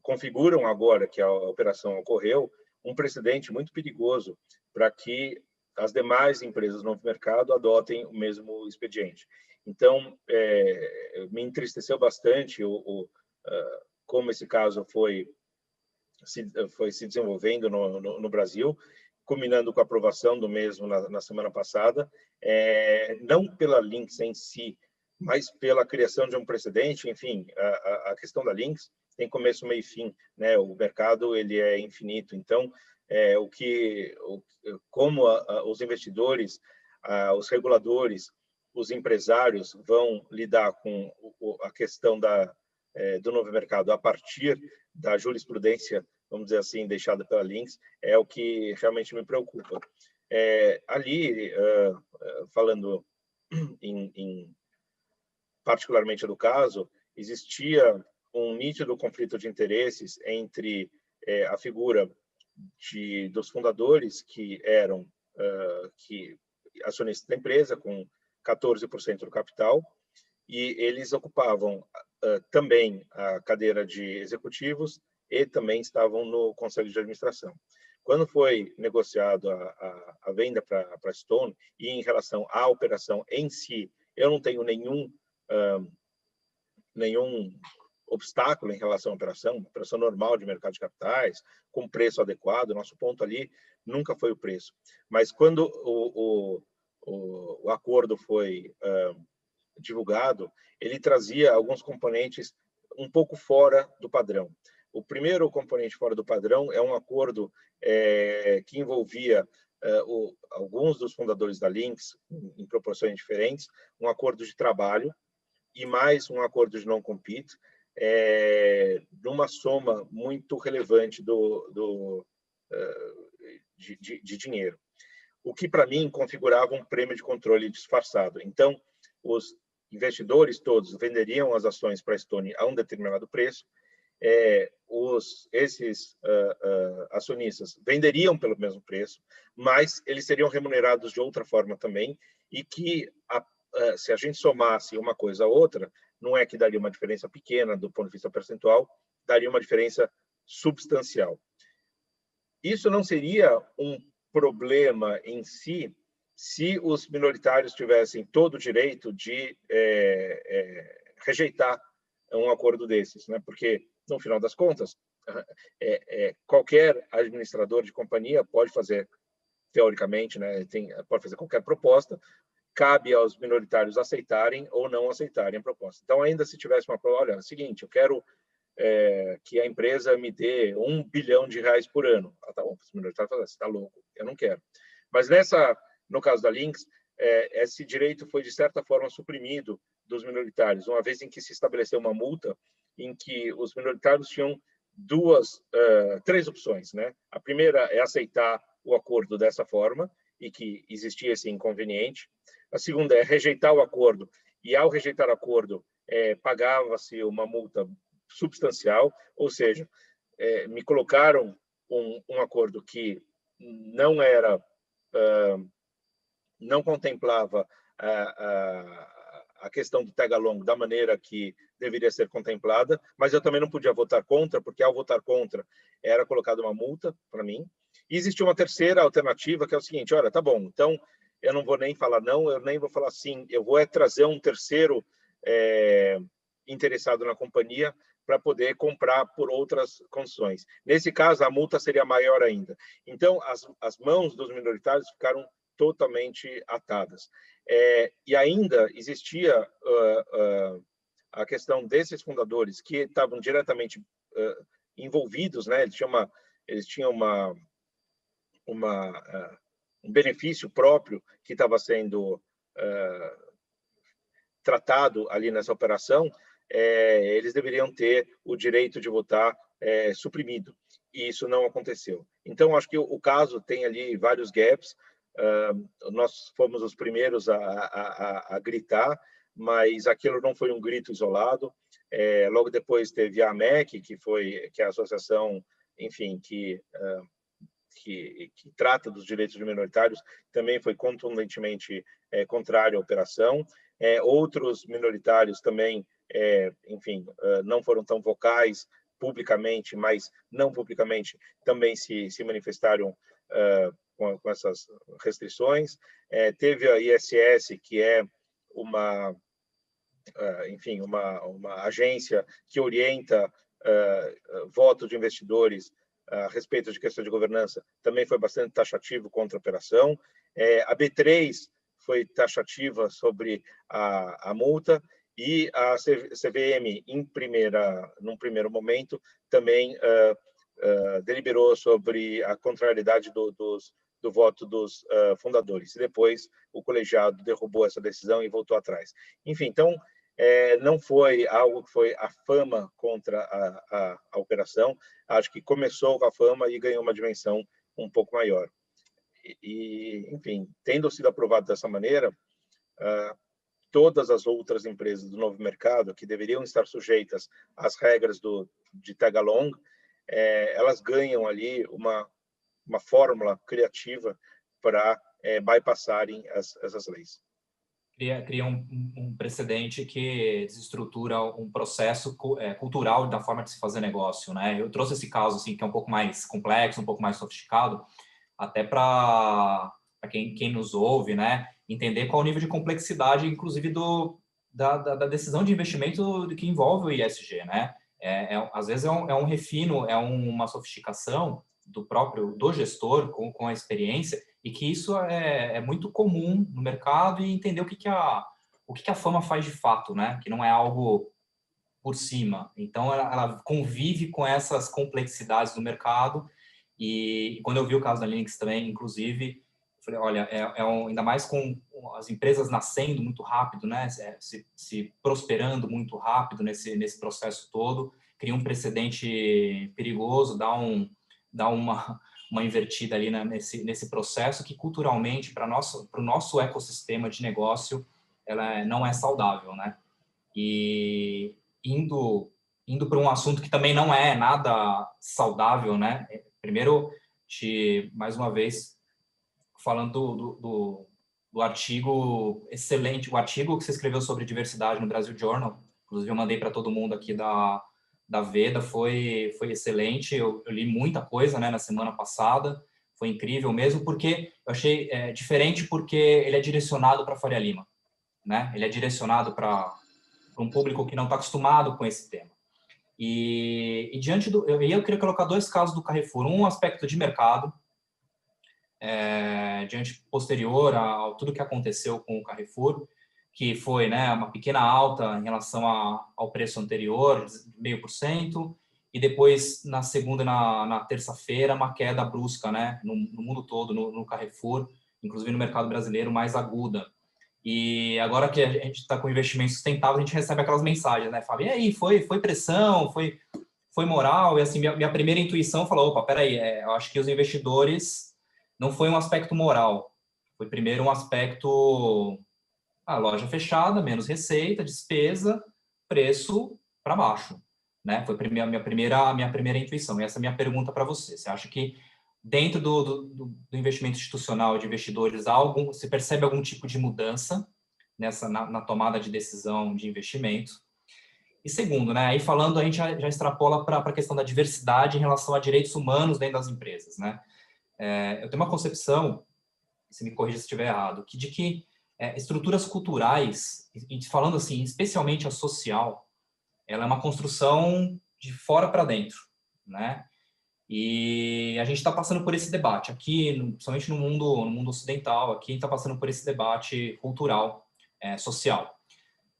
configuram agora que a operação ocorreu um precedente muito perigoso para que as demais empresas do novo mercado adotem o mesmo expediente. Então, me entristeceu bastante como esse caso foi se desenvolvendo no Brasil, culminando com a aprovação do mesmo na semana passada, não pela Lynx em si, mas pela criação de um precedente. Enfim, a questão da Lynx tem começo, meio e fim, né? O mercado ele é infinito. Então, como os investidores, os reguladores, os empresários vão lidar com a questão do novo mercado a partir da jurisprudência, vamos dizer assim, deixada pela Lynx, é o que realmente me preocupa. Falando particularmente do caso, existia um nítido conflito de interesses entre a figura dos fundadores, que eram acionistas da empresa, com 14% do capital, e eles ocupavam também a cadeira de executivos e também estavam no conselho de administração. Quando foi negociado a venda para a Stone, e em relação à operação em si, eu não tenho nenhum obstáculo em relação à operação normal de mercado de capitais, com preço adequado. Nosso ponto ali nunca foi o preço. Mas quando o acordo foi divulgado, ele trazia alguns componentes um pouco fora do padrão. O primeiro componente fora do padrão é um acordo que envolvia alguns dos fundadores da Lynx, em proporções diferentes, um acordo de trabalho e mais um acordo de non-compete, numa soma muito relevante de dinheiro, o que para mim configurava um prêmio de controle disfarçado. Então, os investidores todos venderiam as ações para a Stone a um determinado preço, esses acionistas venderiam pelo mesmo preço, mas eles seriam remunerados de outra forma também, e que se a gente somasse uma coisa a outra, não é que daria uma diferença pequena do ponto de vista percentual, daria uma diferença substancial. Isso não seria um problema em si, se os minoritários tivessem todo o direito de rejeitar um acordo desses, né? Porque, no final das contas, qualquer administrador de companhia pode fazer, teoricamente, né, pode fazer qualquer proposta, cabe aos minoritários aceitarem ou não aceitarem a proposta. Então, ainda se tivesse uma proposta, olha, é o seguinte, eu quero que a empresa me dê R$1 bilhão por ano. Tá bom, os minoritários falam, você está louco, eu não quero. Mas no caso da Lynx, esse direito foi, de certa forma, suprimido dos minoritários, uma vez em que se estabeleceu uma multa em que os minoritários tinham três opções, né? A primeira é aceitar o acordo dessa forma, e que existia esse inconveniente. A segunda é rejeitar o acordo, e ao rejeitar o acordo, pagava-se uma multa substancial, ou seja, me colocaram um acordo que não contemplava a questão do tag-along da maneira que deveria ser contemplada, mas eu também não podia votar contra, porque ao votar contra era colocada uma multa para mim. E existia uma terceira alternativa, que é o seguinte, olha, tá bom, então eu não vou nem falar não, eu nem vou falar sim, eu vou trazer um terceiro interessado na companhia para poder comprar por outras condições. Nesse caso, a multa seria maior ainda. Então, as mãos dos minoritários ficaram totalmente atadas. E ainda existia a questão desses fundadores que estavam diretamente envolvidos, né? Eles tinham um benefício próprio que estava sendo tratado ali nessa operação. Eles deveriam ter o direito de votar suprimido, e isso não aconteceu. Então, acho que o caso tem ali vários gaps. Nós fomos os primeiros a gritar, mas aquilo não foi um grito isolado. Logo depois teve a AMEC, que é a associação, enfim, que trata dos direitos de minoritários, também foi contundentemente contrário à operação. Outros minoritários também, enfim, não foram tão vocais publicamente, mas não publicamente também se manifestaram com essas restrições. Teve a ISS, que é enfim, uma agência que orienta voto de investidores a respeito de questões de governança, também foi bastante taxativo contra a operação. A B3 foi taxativa sobre a multa, e a CVM, num primeiro momento, também deliberou sobre a contrariedade do voto dos fundadores. E depois o colegiado derrubou essa decisão e voltou atrás. Enfim, então, não foi algo que foi a fama contra a operação. Acho que começou com a fama e ganhou uma dimensão um pouco maior. Enfim, tendo sido aprovado dessa maneira, todas as outras empresas do novo mercado que deveriam estar sujeitas às regras de tag-along, elas ganham ali uma fórmula criativa para bypassarem essas leis. Cria um precedente que desestrutura um processo cultural da forma de se fazer negócio, né? Eu trouxe esse caso assim, que é um pouco mais complexo, um pouco mais sofisticado, até para quem nos ouve, né, entender qual o nível de complexidade, inclusive, da decisão de investimento que envolve o ISG, né? Às vezes é um refino, uma sofisticação do gestor com a experiência, e que isso é muito comum no mercado, e entender o que a fama faz de fato, né? Que não é algo por cima. Então, ela convive com essas complexidades do mercado. E quando eu vi o caso da Linux também, inclusive, eu falei, olha, ainda mais com as empresas nascendo muito rápido, né? Se prosperando muito rápido nesse processo todo, cria um precedente perigoso, dá uma invertida ali nesse processo que, culturalmente, para o nosso ecossistema de negócio, ela não é saudável, né? E indo para um assunto que também não é nada saudável, né? Primeiro, mais uma vez, falando do artigo excelente, o artigo que você escreveu sobre diversidade no Brasil Journal, inclusive eu mandei para todo mundo aqui da Veda, foi excelente. Eu li muita coisa, né, na semana passada, foi incrível mesmo, porque eu achei diferente, porque ele é direcionado para a Faria Lima, né? Ele é direcionado para um público que não está acostumado com esse tema. E diante eu queria colocar dois casos do Carrefour, um aspecto de mercado, posterior a tudo que aconteceu com o Carrefour, que foi, né, uma pequena alta em relação ao preço anterior, 0,5%, e depois, na segunda e na terça-feira, uma queda brusca, né, no mundo todo, no Carrefour, inclusive no mercado brasileiro, mais aguda. E agora que a gente está com investimento sustentável, a gente recebe aquelas mensagens, né? Fala, e aí, foi pressão, foi moral? E assim, minha primeira intuição falou, opa, peraí, eu acho que os investidores não foi um aspecto moral. Foi primeiro um aspecto, a loja fechada, menos receita, despesa, preço para baixo, né? Foi a minha primeira intuição. E essa é a minha pergunta para você. Você acha que dentro do investimento institucional de investidores, se percebe algum tipo de mudança na tomada de decisão de investimento? E segundo, né, aí falando, a gente já extrapola para a questão da diversidade em relação a direitos humanos dentro das empresas, né? Eu tenho uma concepção, se me corrija se estiver errado, de que estruturas culturais, e falando assim, especialmente a social, ela é uma construção de fora para dentro, né? E a gente está passando por esse debate aqui, principalmente no mundo ocidental, aqui a gente está passando por esse debate cultural, social.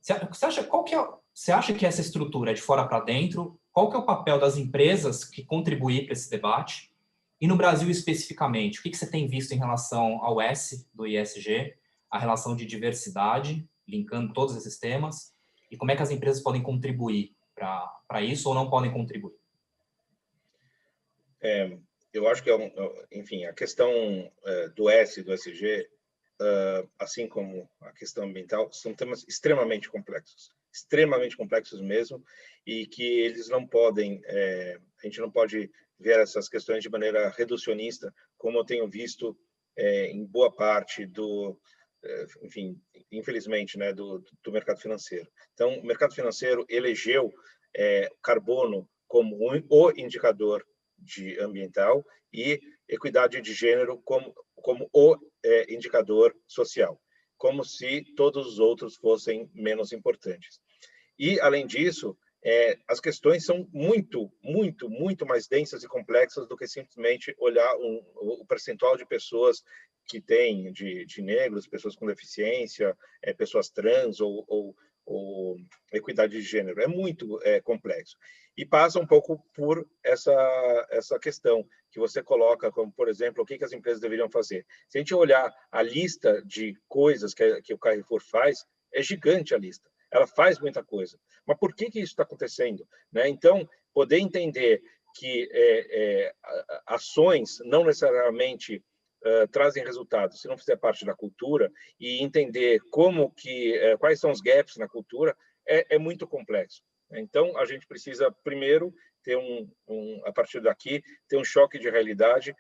Você acha que essa estrutura é de fora para dentro? Qual que é o papel das empresas que contribuem para esse debate? E no Brasil especificamente, o que você tem visto em relação ao S do ISG, a relação de diversidade, linkando todos esses temas, e como é que as empresas podem contribuir para isso ou não podem contribuir? Eu acho que, enfim, a questão do S, do SG, assim como a questão ambiental, são temas extremamente complexos mesmo, e que eles não podem, a gente não pode ver essas questões de maneira reducionista, como eu tenho visto em boa parte enfim, infelizmente, né, do mercado financeiro. Então, o mercado financeiro elegeu carbono como o indicador de ambiental e equidade de gênero como o indicador social, como se todos os outros fossem menos importantes. E, além disso, as questões são muito mais densas e complexas do que simplesmente olhar o percentual de pessoas que tem, de negros, pessoas com deficiência, pessoas trans ou equidade de gênero. É muito complexo. E passa um pouco por essa questão que você coloca, como, por exemplo, o que as empresas deveriam fazer. Se a gente olhar a lista de coisas que o Carrefour faz, é gigante a lista. Ela faz muita coisa. Mas por que isso está acontecendo? Né? Então, poder entender que ações não necessariamente trazem resultados se não fizer parte da cultura e entender quais são os gaps na cultura é muito complexo. Então, a gente precisa, primeiro, ter a partir daqui, ter um choque de realidade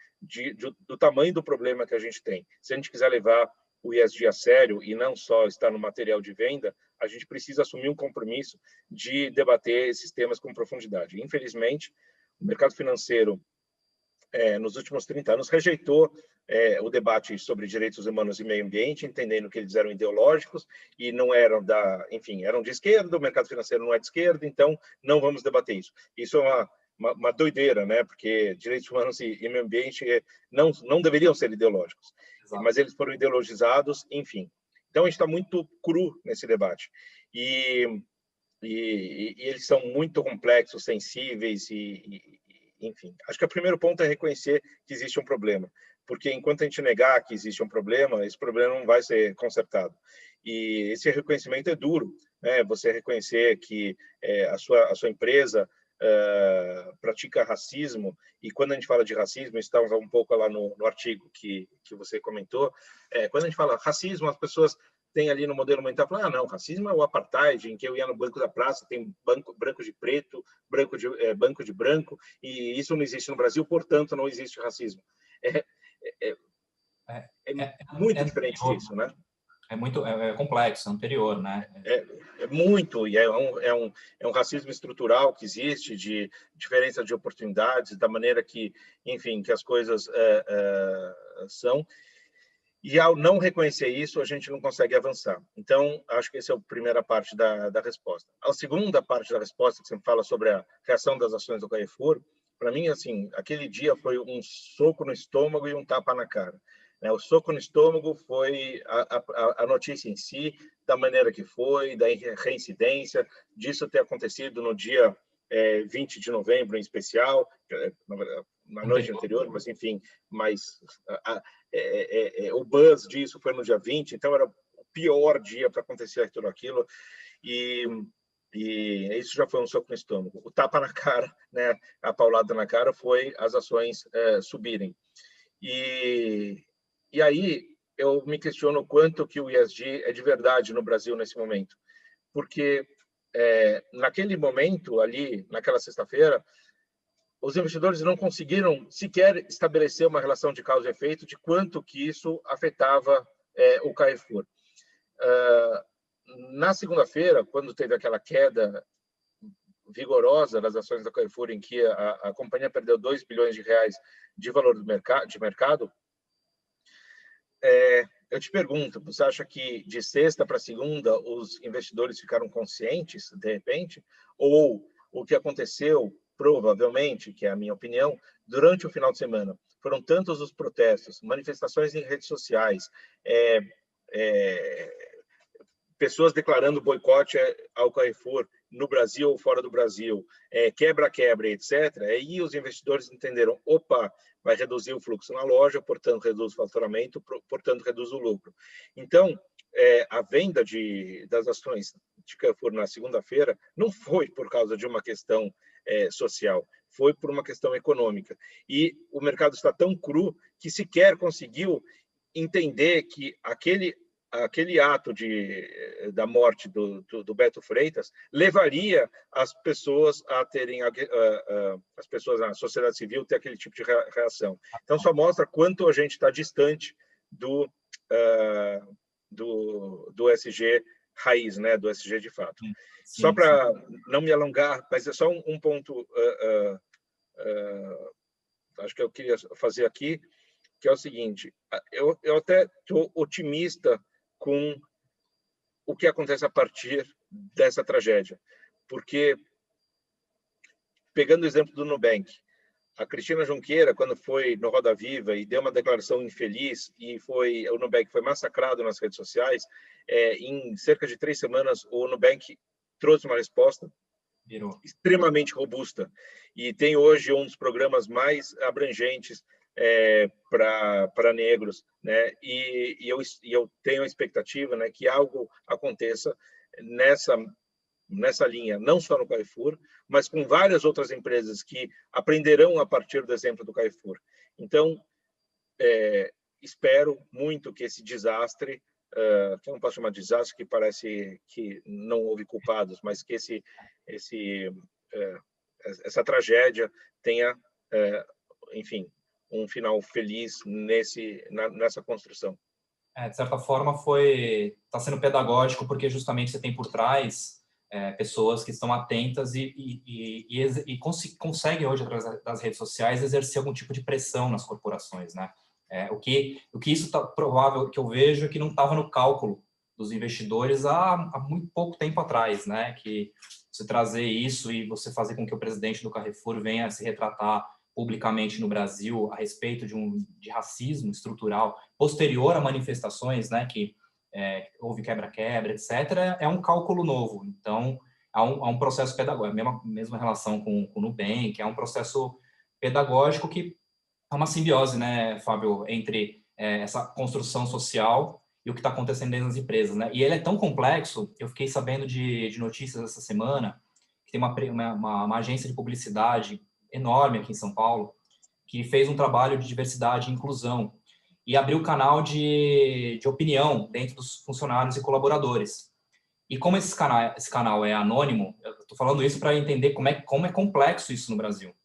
do tamanho do problema que a gente tem. Se a gente quiser levar o ESG a sério e não só estar no material de venda, a gente precisa assumir um compromisso de debater esses temas com profundidade. Infelizmente, o mercado financeiro, nos últimos 30 anos, rejeitou o debate sobre direitos humanos e meio ambiente, entendendo que eles eram ideológicos e não eram enfim, eram de esquerda, o mercado financeiro não é de esquerda, então não vamos debater isso. Isso é uma doideira, né? Porque direitos humanos e meio ambiente não deveriam ser ideológicos. Exato. Mas eles foram ideologizados, enfim. Então, a gente está muito cru nesse debate. E eles são muito complexos, sensíveis enfim. Acho que o primeiro ponto é reconhecer que existe um problema, porque enquanto a gente negar que existe um problema, esse problema não vai ser consertado. E esse reconhecimento é duro, né? Você reconhecer que a sua empresa pratica racismo, e quando a gente fala de racismo, estava um pouco lá no artigo que você comentou, quando a gente fala racismo, as pessoas têm ali no modelo mental, falam, não, racismo é o apartheid, em que eu ia no banco da praça, tem branco de preto, banco de branco, e isso não existe no Brasil, portanto, não existe racismo. Muito diferente disso, né? É muito complexo, é anterior, né? Muito, e é um racismo estrutural que existe, de diferença de oportunidades, da maneira que, enfim, que as coisas são. E ao não reconhecer isso, a gente não consegue avançar. Então, acho que essa é a primeira parte da resposta. A segunda parte da resposta, que você fala sobre a reação das ações do Carrefour, para mim, assim, aquele dia foi um soco no estômago e um tapa na cara. O soco no estômago foi a notícia em si, da maneira que foi, da reincidência, disso ter acontecido no dia 20 de novembro, em especial, na noite anterior, mas, enfim, o buzz disso foi no dia 20, então era o pior dia para acontecer tudo aquilo, e isso já foi um soco no estômago. O tapa na cara, né, a paulada na cara, foi as ações subirem. E aí eu me questiono o quanto que o ESG é de verdade no Brasil nesse momento, porque naquele momento ali, naquela sexta-feira, os investidores não conseguiram sequer estabelecer uma relação de causa e efeito de quanto que isso afetava o Carrefour. Na segunda-feira, quando teve aquela queda vigorosa das ações da Carrefour, em que a companhia perdeu 2 bilhões de reais de valor de mercado, eu te pergunto, você acha que de sexta para segunda os investidores ficaram conscientes, de repente, Ou o que aconteceu, provavelmente, que é a minha opinião, durante o final de semana. Foram tantos os protestos, manifestações em redes sociais, pessoas declarando boicote ao Carrefour no Brasil ou fora do Brasil, quebra-quebra, etc. Aí os investidores entenderam, opa, vai reduzir o fluxo na loja, portanto, reduz o faturamento, portanto, reduz o lucro. Então, a venda das ações de Carrefour na segunda-feira não foi por causa de uma questão social, foi por uma questão econômica. E o mercado está tão cru que sequer conseguiu entender que aquele ato da morte do Beto Freitas levaria as pessoas a terem, as pessoas na sociedade civil ter aquele tipo de reação. Então, só mostra quanto a gente está distante do SG raiz, né? Do SG de fato. Sim, só para não me alongar, mas é só um ponto, acho que eu queria fazer aqui, que é o seguinte, eu até estou otimista com o que acontece a partir dessa tragédia, porque, pegando o exemplo do Nubank, a Cristina Junqueira, quando foi no Roda Viva e deu uma declaração infeliz, e o Nubank foi massacrado nas redes sociais, em cerca de 3 semanas, o Nubank trouxe uma resposta extremamente robusta, e tem hoje um dos programas mais abrangentes para negros, né? E eu tenho a expectativa, né, que algo aconteça nessa linha, não só no Carrefour, mas com várias outras empresas que aprenderão a partir do exemplo do Carrefour. Então, espero muito que esse desastre, que eu não posso chamar de desastre, que parece que não houve culpados, mas que essa tragédia tenha, enfim, um final feliz nessa construção. De certa forma, está sendo pedagógico, porque justamente você tem por trás pessoas que estão atentas e conseguem hoje, através das redes sociais, exercer algum tipo de pressão nas corporações, né? O que isso está provável, que eu vejo, é que não estava no cálculo dos investidores há muito pouco tempo atrás, né? Que você trazer isso e você fazer com que o presidente do Carrefour venha se retratar publicamente no Brasil a respeito de racismo estrutural posterior a manifestações, né, que houve quebra-quebra, etc., é um cálculo novo. Então, há um processo pedagógico, a mesma relação com o Nubank, é um processo pedagógico que é uma simbiose, né, Fábio, entre essa construção social e o que está acontecendo dentro das empresas, né? E ele é tão complexo, eu fiquei sabendo de notícias essa semana, que tem uma agência de publicidade enorme aqui em São Paulo, que fez um trabalho de diversidade e inclusão e abriu o canal de opinião dentro dos funcionários e colaboradores. E como esse canal é anônimo, eu estou falando isso para entender como é complexo isso no Brasil.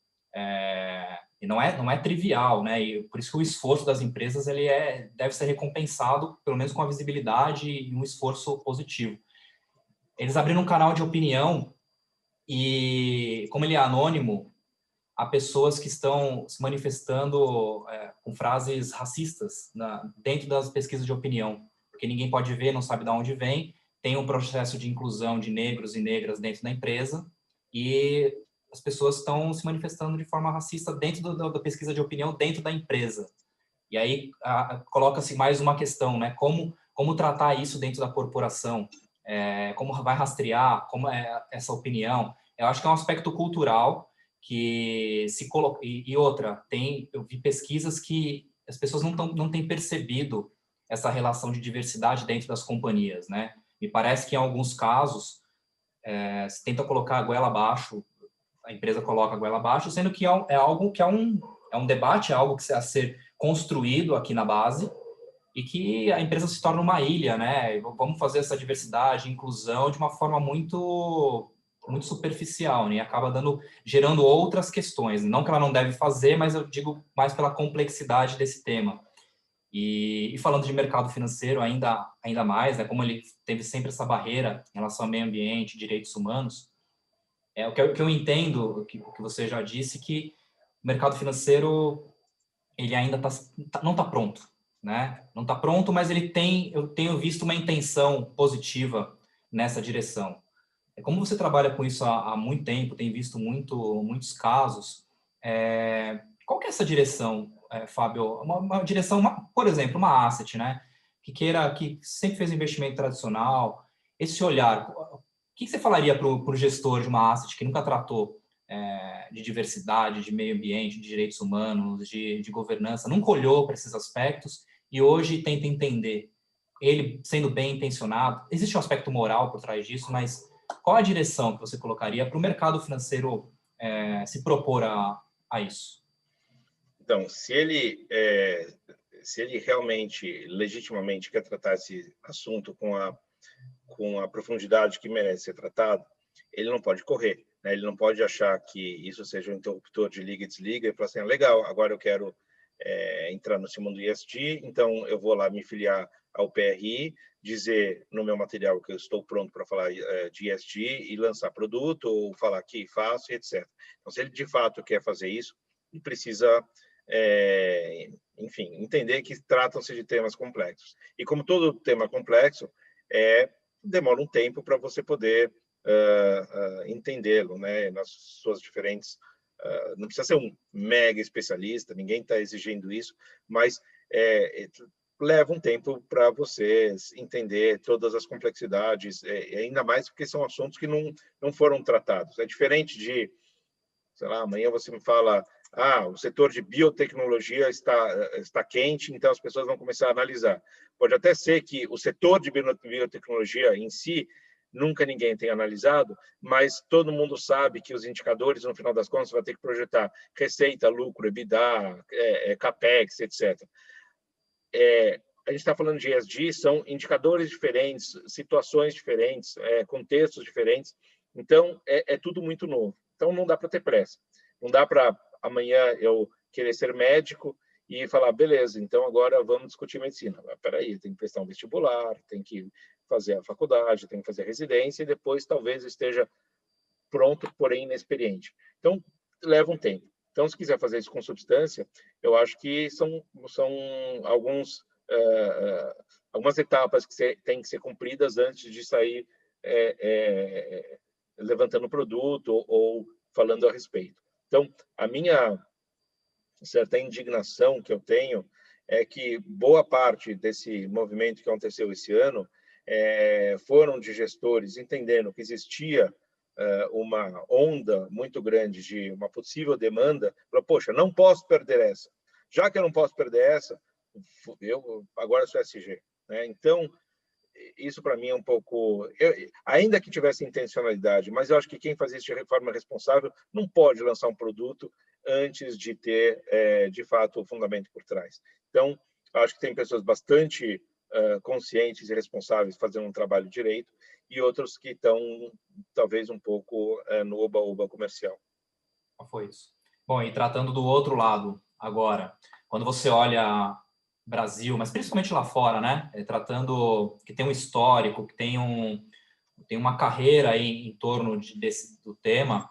E não é trivial, né? E por isso que o esforço das empresas deve ser recompensado, pelo menos com a visibilidade e um esforço positivo. Eles abriram um canal de opinião e, como ele é anônimo, há pessoas que estão se manifestando com frases racistas dentro das pesquisas de opinião, porque ninguém pode ver, não sabe de onde vem, tem um processo de inclusão de negros e negras dentro da empresa e as pessoas estão se manifestando de forma racista dentro da pesquisa de opinião dentro da empresa. E aí coloca-se mais uma questão, né? Como tratar isso dentro da corporação? Como vai rastrear? Como é essa opinião? Eu acho que é um aspecto cultural que se coloca... E outra, eu vi pesquisas que as pessoas não têm percebido essa relação de diversidade dentro das companhias, né? Me parece que em alguns casos se tenta colocar a goela abaixo, a empresa coloca a goela abaixo, sendo que é algo que é um debate, é algo que a ser construído aqui na base e que a empresa se torna uma ilha, né? Vamos fazer essa diversidade, inclusão de uma forma muito superficial, né? E acaba gerando outras questões. Não que ela não deve fazer, mas eu digo mais pela complexidade desse tema. E falando de mercado financeiro ainda mais, né? Como ele teve sempre essa barreira em relação ao meio ambiente, direitos humanos, o que eu entendo, o que você já disse, que o mercado financeiro ele ainda não está pronto, né? Não está pronto, mas eu tenho visto uma intenção positiva nessa direção. Como você trabalha com isso há muito tempo, tem visto muitos casos, qual que é essa direção, Fábio? Uma direção, por exemplo, uma asset, né? Que sempre fez um investimento tradicional, esse olhar, o que você falaria para o gestor de uma asset que nunca tratou de diversidade, de meio ambiente, de direitos humanos, de governança, nunca olhou para esses aspectos e hoje tenta entender, ele sendo bem intencionado, existe um aspecto moral por trás disso, mas qual a direção que você colocaria para o mercado financeiro se propor a isso? Então, se ele realmente, legitimamente, quer tratar esse assunto com a profundidade que merece ser tratado, ele não pode correr, né? Ele não pode achar que isso seja um interruptor de liga e desliga e falar assim, legal, agora eu quero entrar nesse mundo ESG, então eu vou lá me filiar ao PRI, dizer no meu material que eu estou pronto para falar de ESG e lançar produto, ou falar que faço, etc. Então, se ele de fato quer fazer isso, ele precisa, enfim, entender que tratam-se de temas complexos. E como todo tema complexo, demora um tempo para você poder entendê-lo, né, nas suas diferentes... não precisa ser um mega especialista, ninguém está exigindo isso, mas leva um tempo para você entender todas as complexidades, ainda mais porque são assuntos que não foram tratados. É diferente de, sei lá, amanhã você me fala, o setor de biotecnologia está quente, então as pessoas vão começar a analisar. Pode até ser que o setor de biotecnologia em si nunca ninguém tenha analisado, mas todo mundo sabe que os indicadores, no final das contas, vai ter que projetar receita, lucro, EBITDA, CAPEX, etc. A gente está falando de ESG, são indicadores diferentes, situações diferentes, contextos diferentes, então é tudo muito novo. Então não dá para ter pressa, não dá para amanhã eu querer ser médico e falar, beleza, então agora vamos discutir medicina. Espera aí, tem que prestar um vestibular, tem que fazer a faculdade, tem que fazer a residência e depois talvez esteja pronto, porém inexperiente. Então, leva um tempo. Então, se quiser fazer isso com substância, eu acho que são algumas etapas que têm que ser cumpridas antes de sair levantando produto ou falando a respeito. Então, a minha certa indignação que eu tenho é que boa parte desse movimento que aconteceu esse ano foram de gestores entendendo que existia uma onda muito grande de uma possível demanda, falou, poxa, não posso perder essa. Já que eu não posso perder essa, eu agora sou SG. Né? Então, isso para mim é um pouco... ainda que tivesse intencionalidade, mas eu acho que quem faz isso de forma responsável não pode lançar um produto antes de ter, de fato, o fundamento por trás. Então, acho que tem pessoas bastante conscientes e responsáveis fazendo um trabalho direito e outros que estão, talvez, um pouco no oba-oba comercial. Foi isso. Bom, e tratando do outro lado agora, quando você olha Brasil, mas principalmente lá fora, né? Tratando que tem um histórico, que tem uma carreira aí em torno do tema,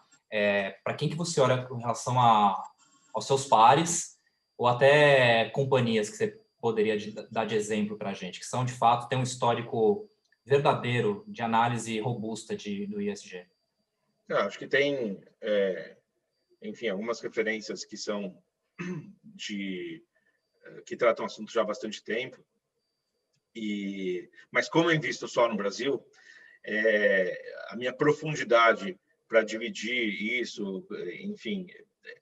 para quem que você olha com relação aos seus pares ou até companhias que você poderia dar de exemplo para a gente, que são, de fato, tem um histórico verdadeiro de análise robusta do ISG? Acho que tem, enfim, algumas referências que são que tratam o assunto já há bastante tempo. Mas como eu invisto só no Brasil, a minha profundidade para dividir isso, enfim,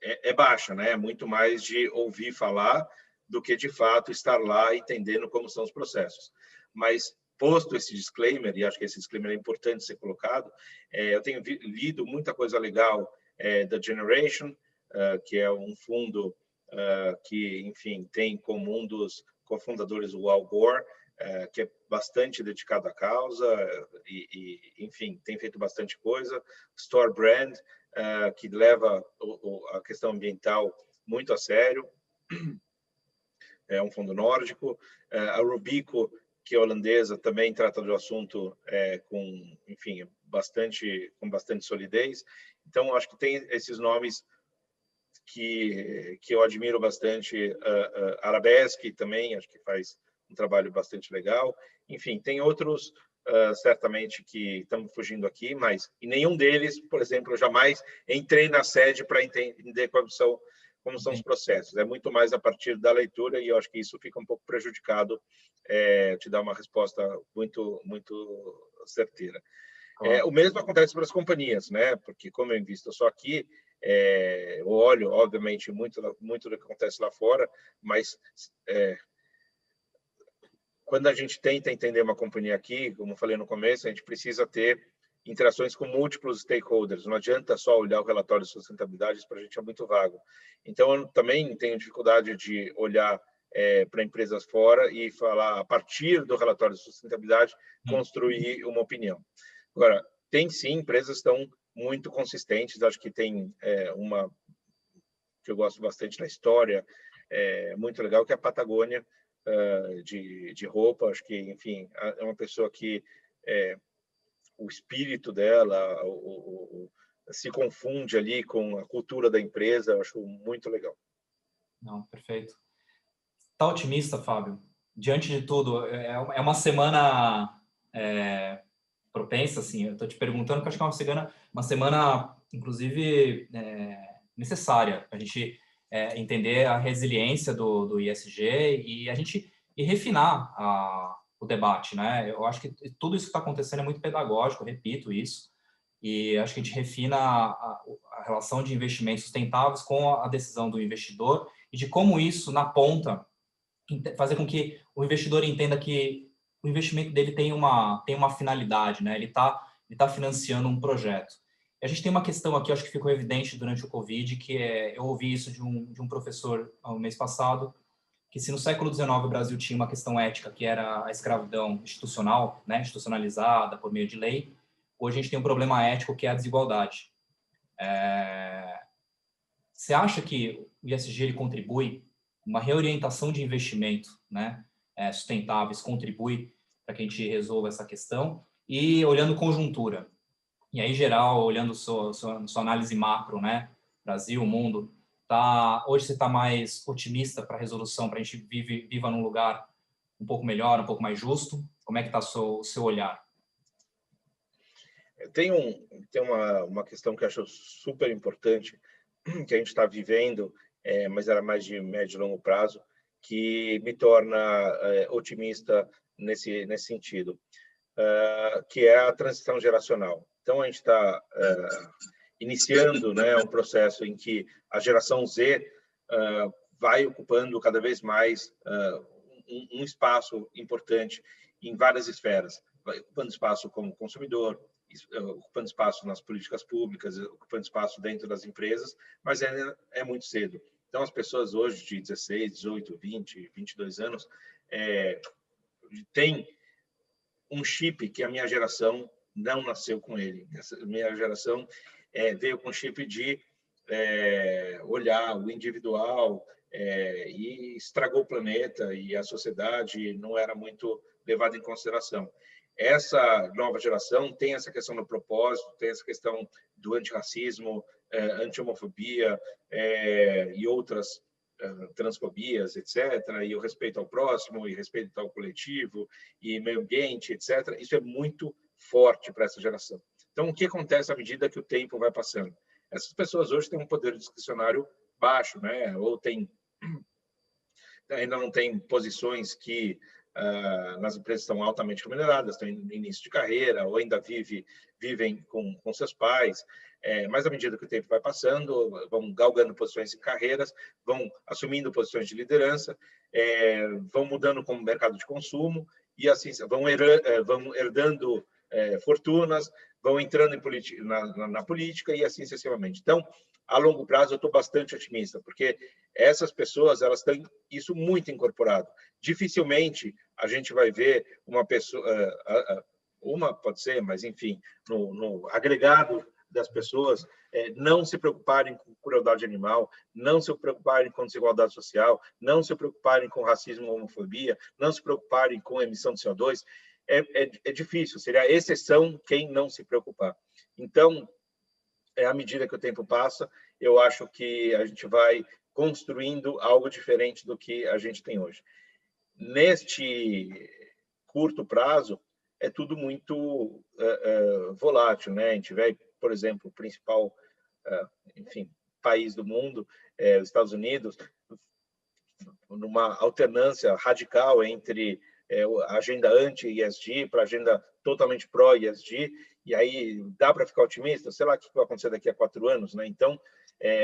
é baixa, né? É muito mais de ouvir falar do que, de fato, estar lá entendendo como são os processos. Mas, posto esse disclaimer, e acho que esse disclaimer é importante ser colocado, eu tenho lido muita coisa legal da Generation, que é um fundo que, enfim, tem como um dos cofundadores o Al Gore, que é bastante dedicado à causa enfim, tem feito bastante coisa. Store Brand, que leva a questão ambiental muito a sério. É um fundo nórdico. A Robeco, que é holandesa, também trata do assunto com, enfim, com bastante solidez. Então, acho que tem esses nomes que eu admiro bastante. Arabesque também, acho que faz um trabalho bastante legal. Enfim, tem outros certamente que estamos fugindo aqui, mas em nenhum deles, por exemplo, eu jamais entrei na sede para entender como são os processos. É muito mais a partir da leitura e eu acho que isso fica um pouco prejudicado, te dar uma resposta muito certeira. Claro. O mesmo acontece para as companhias, né? Porque como eu invisto só aqui, eu olho, obviamente, muito do que acontece lá fora, mas quando a gente tenta entender uma companhia aqui, como eu falei no começo, a gente precisa ter interações com múltiplos stakeholders. Não adianta só olhar o relatório de sustentabilidade, isso para a gente é muito vago. Então, eu também tenho dificuldade de olhar para empresas fora e falar, a partir do relatório de sustentabilidade, construir uma opinião. Agora, tem sim, empresas que estão muito consistentes. Acho que tem uma que eu gosto bastante na história, muito legal, que é a Patagônia, de roupa. Acho que, enfim, é uma pessoa que o espírito dela se confunde ali com a cultura da empresa. Eu acho muito legal. Não, perfeito. Tá otimista, Fábio? Diante de tudo, é uma semana propensa, assim, eu estou te perguntando, porque acho que é uma semana inclusive, necessária para a gente entender a resiliência do ISG e refinar o debate, né? Eu acho que tudo isso que está acontecendo é muito pedagógico, eu repito isso, e acho que a gente refina a relação de investimentos sustentáveis com a decisão do investidor e de como isso, na ponta, fazer com que o investidor entenda que o investimento dele tem uma finalidade, né? Ele tá financiando um projeto. E a gente tem uma questão aqui, acho que ficou evidente durante o Covid, que eu ouvi isso de um professor no mês passado, que se no século XIX o Brasil tinha uma questão ética, que era a escravidão institucional, né, institucionalizada por meio de lei, hoje a gente tem um problema ético, que é a desigualdade. Você acha que o ISG ele contribui, uma reorientação de investimento, né, sustentáveis, contribui para que a gente resolva essa questão? E olhando conjuntura, e aí geral, olhando sua análise macro, né, Brasil, mundo, hoje você está mais otimista para a resolução, para a gente viva num lugar um pouco melhor, um pouco mais justo? Como é que está o seu olhar? Tem uma questão que eu acho super importante, que a gente está vivendo, mas era mais de médio e longo prazo, que me torna otimista nesse sentido, que é a transição geracional. Então, a gente está iniciando, né, um processo em que a geração Z vai ocupando cada vez mais um espaço importante em várias esferas, vai ocupando espaço como consumidor, ocupando espaço nas políticas públicas, ocupando espaço dentro das empresas, mas ainda é muito cedo. Então, as pessoas hoje de 16, 18, 20, 22 anos têm um chip que a minha geração não nasceu com ele. A minha geração veio com chip de olhar o individual e estragou o planeta, e a sociedade não era muito levada em consideração. Essa nova geração tem essa questão do propósito, tem essa questão do antirracismo, anti-homofobia e outras transfobias, etc., e o respeito ao próximo, e respeito ao coletivo, e meio ambiente, etc. Isso é muito forte para essa geração. Então, o que acontece à medida que o tempo vai passando? Essas pessoas hoje têm um poder discricionário baixo, né? Ou ainda não têm posições que nas empresas estão altamente remuneradas, estão em início de carreira, ou ainda vivem com seus pais, mas à medida que o tempo vai passando, vão galgando posições em carreiras, vão assumindo posições de liderança, vão mudando como mercado de consumo, e assim vão herdando fortunas, vão entrando na política, e assim sucessivamente. Então, a longo prazo, eu estou bastante otimista, porque essas pessoas elas têm isso muito incorporado. Dificilmente a gente vai ver uma pessoa, pode ser, mas enfim, no agregado das pessoas, não se preocuparem com crueldade animal, não se preocuparem com desigualdade social, não se preocuparem com racismo ou homofobia, não se preocuparem com emissão de CO2. É difícil, seria a exceção quem não se preocupar. Então, à medida que o tempo passa, eu acho que a gente vai construindo algo diferente do que a gente tem hoje. Neste curto prazo, é tudo muito volátil, né? A gente vê, por exemplo, o principal, enfim, país do mundo, os Estados Unidos, numa alternância radical entre a agenda anti-ESG para a agenda totalmente pró-ESG, e aí dá para ficar otimista? Sei lá o que vai acontecer daqui a 4 anos, né? Então,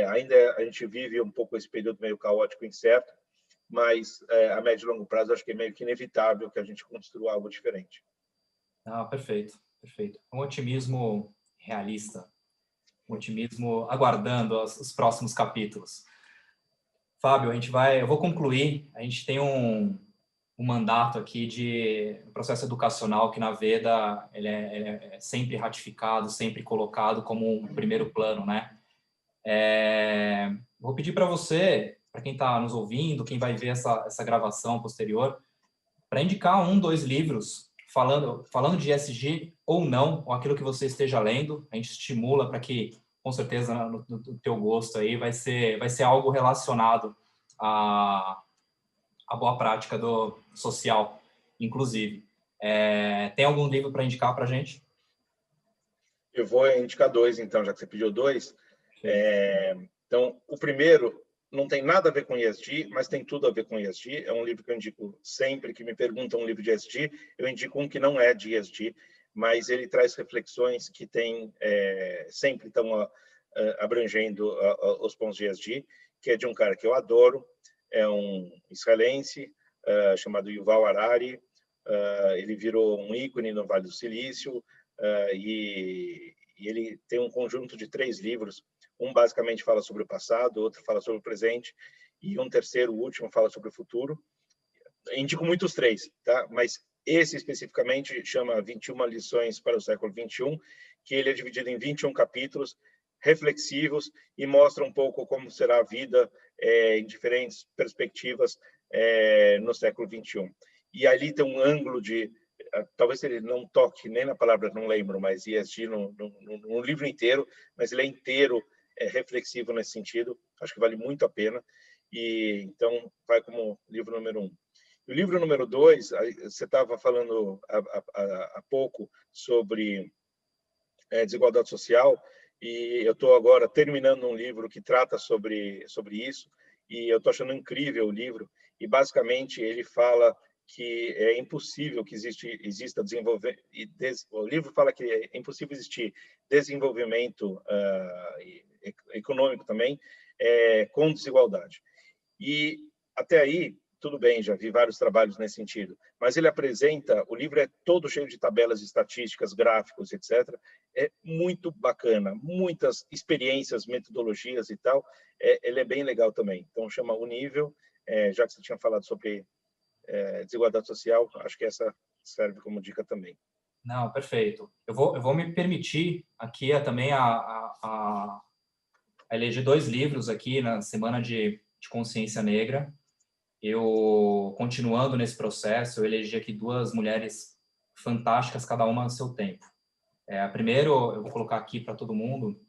ainda a gente vive um pouco esse período meio caótico e incerto, mas a médio e longo prazo acho que é meio que inevitável que a gente construa algo diferente. Ah, perfeito, perfeito. Um otimismo realista, um otimismo aguardando os próximos capítulos. Fábio, eu vou concluir, a gente tem um mandato aqui de um processo educacional que na Veda ele é sempre ratificado, sempre colocado como um primeiro plano, né? Vou pedir para você, para quem está nos ouvindo, quem vai ver essa gravação posterior, para indicar 1, 2 livros falando de ESG ou não, ou aquilo que você esteja lendo. A gente estimula para que, com certeza, no teu gosto aí, vai ser algo relacionado à boa prática do social, inclusive. Tem algum livro para indicar para a gente? Eu vou indicar 2, então, já que você pediu 2. Então, o primeiro não tem nada a ver com ESG, mas tem tudo a ver com ESG. É um livro que eu indico sempre que me perguntam um livro de ESG. Eu indico um que não é de ESG, mas ele traz reflexões que sempre estão abrangendo os pontos de ESG, que é de um cara que eu adoro, é um israelense chamado Yuval Harari. Ele virou um ícone no Vale do Silício, e ele tem um conjunto de 3 livros. Um basicamente fala sobre o passado, outro fala sobre o presente, e um terceiro, o último, fala sobre o futuro. Eu indico muito os 3, tá? Mas esse especificamente chama 21 lições para o século XXI, que ele é dividido em 21 capítulos reflexivos e mostra um pouco como será a vida em diferentes perspectivas no século XXI. E ali tem um ângulo de talvez ele não toque nem na palavra, não lembro, mas ESG no livro inteiro, mas ele é inteiro reflexivo nesse sentido. Acho que vale muito a pena. E então vai como livro número 1. O livro número 2, você estava falando há pouco sobre desigualdade social, e eu estou agora terminando um livro que trata sobre isso, e eu estou achando incrível o livro, e basicamente ele fala que é impossível que exista desenvolvimento, o livro fala que é impossível existir desenvolvimento econômico também com desigualdade. E até aí, tudo bem, já vi vários trabalhos nesse sentido, mas ele apresenta, o livro é todo cheio de tabelas estatísticas, gráficos, etc. É muito bacana, muitas experiências, metodologias e tal, ele é bem legal também. Então, chama O Nível, já que você tinha falado sobre desigualdade social, acho que essa serve como dica também. Não, perfeito. Eu vou me permitir aqui também a eleger 2 livros aqui na Semana de Consciência Negra. Eu, continuando nesse processo, eu elegi aqui 2 mulheres fantásticas, cada uma no seu tempo. Primeiro, eu vou colocar aqui para todo mundo,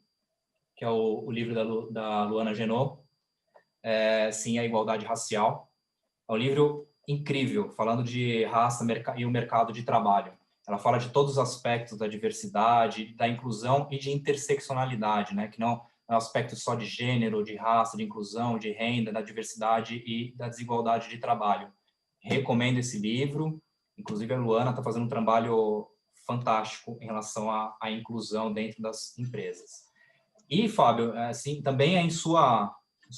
que é o livro da Luana Genot, Sim, a Igualdade Racial. É um livro incrível, falando de raça e o mercado de trabalho. Ela fala de todos os aspectos da diversidade, da inclusão e de interseccionalidade, né? Que não é um aspecto só de gênero, de raça, de inclusão, de renda, da diversidade e da desigualdade de trabalho. Recomendo esse livro. Inclusive, a Luana está fazendo um trabalho fantástico em relação à inclusão dentro das empresas. E, Fábio, assim, também em sua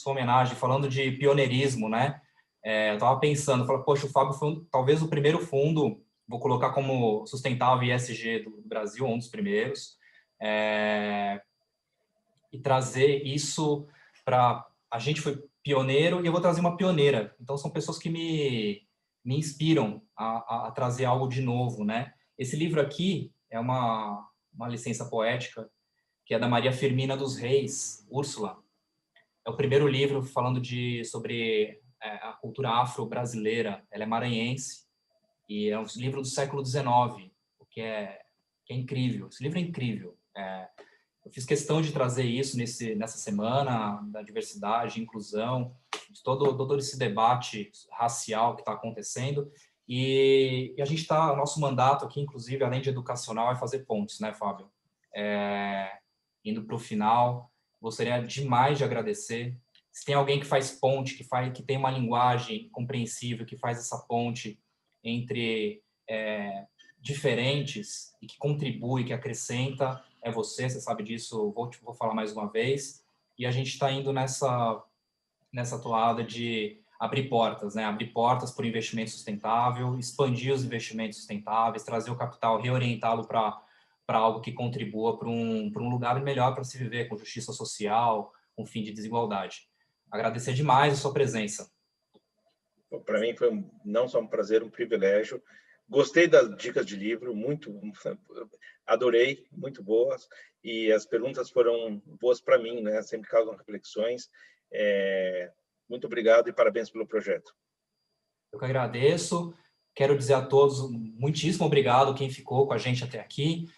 homenagem, falando de pioneirismo, né? Eu estava pensando, poxa, o Fábio foi talvez o primeiro fundo, vou colocar como sustentável ESG do Brasil, um dos primeiros, e trazer isso para... A gente foi pioneiro e eu vou trazer uma pioneira. Então, são pessoas que me inspiram a trazer algo de novo, né? Esse livro aqui é uma licença poética, que é da Maria Firmina dos Reis, Úrsula. É o primeiro livro falando sobre a cultura afro-brasileira. Ela é maranhense e é um livro do século XIX, o que é incrível. Esse livro é incrível. Eu fiz questão de trazer isso nessa semana da diversidade, inclusão, de todo esse debate racial que está acontecendo. E a gente está, nosso mandato aqui, inclusive, além de educacional, é fazer pontes, né, Fábio? Indo para o final, gostaria demais de agradecer. Se tem alguém que faz ponte, que tem uma linguagem compreensível, que faz essa ponte entre diferentes e que contribui, que acrescenta, é você sabe disso, vou falar mais uma vez. E a gente está indo nessa toada de abrir portas, né? Abrir portas para o investimento sustentável, expandir os investimentos sustentáveis, trazer o capital, reorientá-lo para algo que contribua para um lugar melhor para se viver, com justiça social, com fim de desigualdade. Agradecer demais a sua presença. Para mim foi não só um prazer, um privilégio. Gostei das dicas de livro, adorei, muito boas, e as perguntas foram boas para mim, né? Sempre causam reflexões. Muito obrigado e parabéns pelo projeto. Eu que agradeço. Quero dizer a todos muitíssimo obrigado quem ficou com a gente até aqui.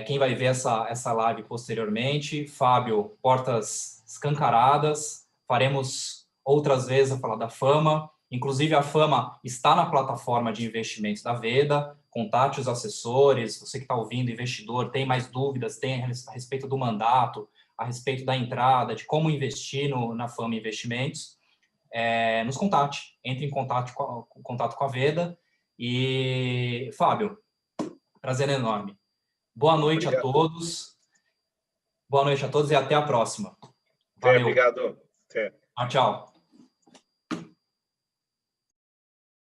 Quem vai ver essa live posteriormente. Fábio, portas escancaradas. Faremos outras vezes a falar da Fama. Inclusive, a Fama está na plataforma de investimentos da Veda. Contate os assessores. Você que está ouvindo, investidor, tem mais dúvidas, tem a respeito do mandato, a respeito da entrada, de como investir na Fama Investimentos. Nos contate, entre em contato com a Veda. E, Fábio, prazer enorme. Boa noite a todos. Boa noite a todos e até a próxima. Valeu. Obrigado. Tchau.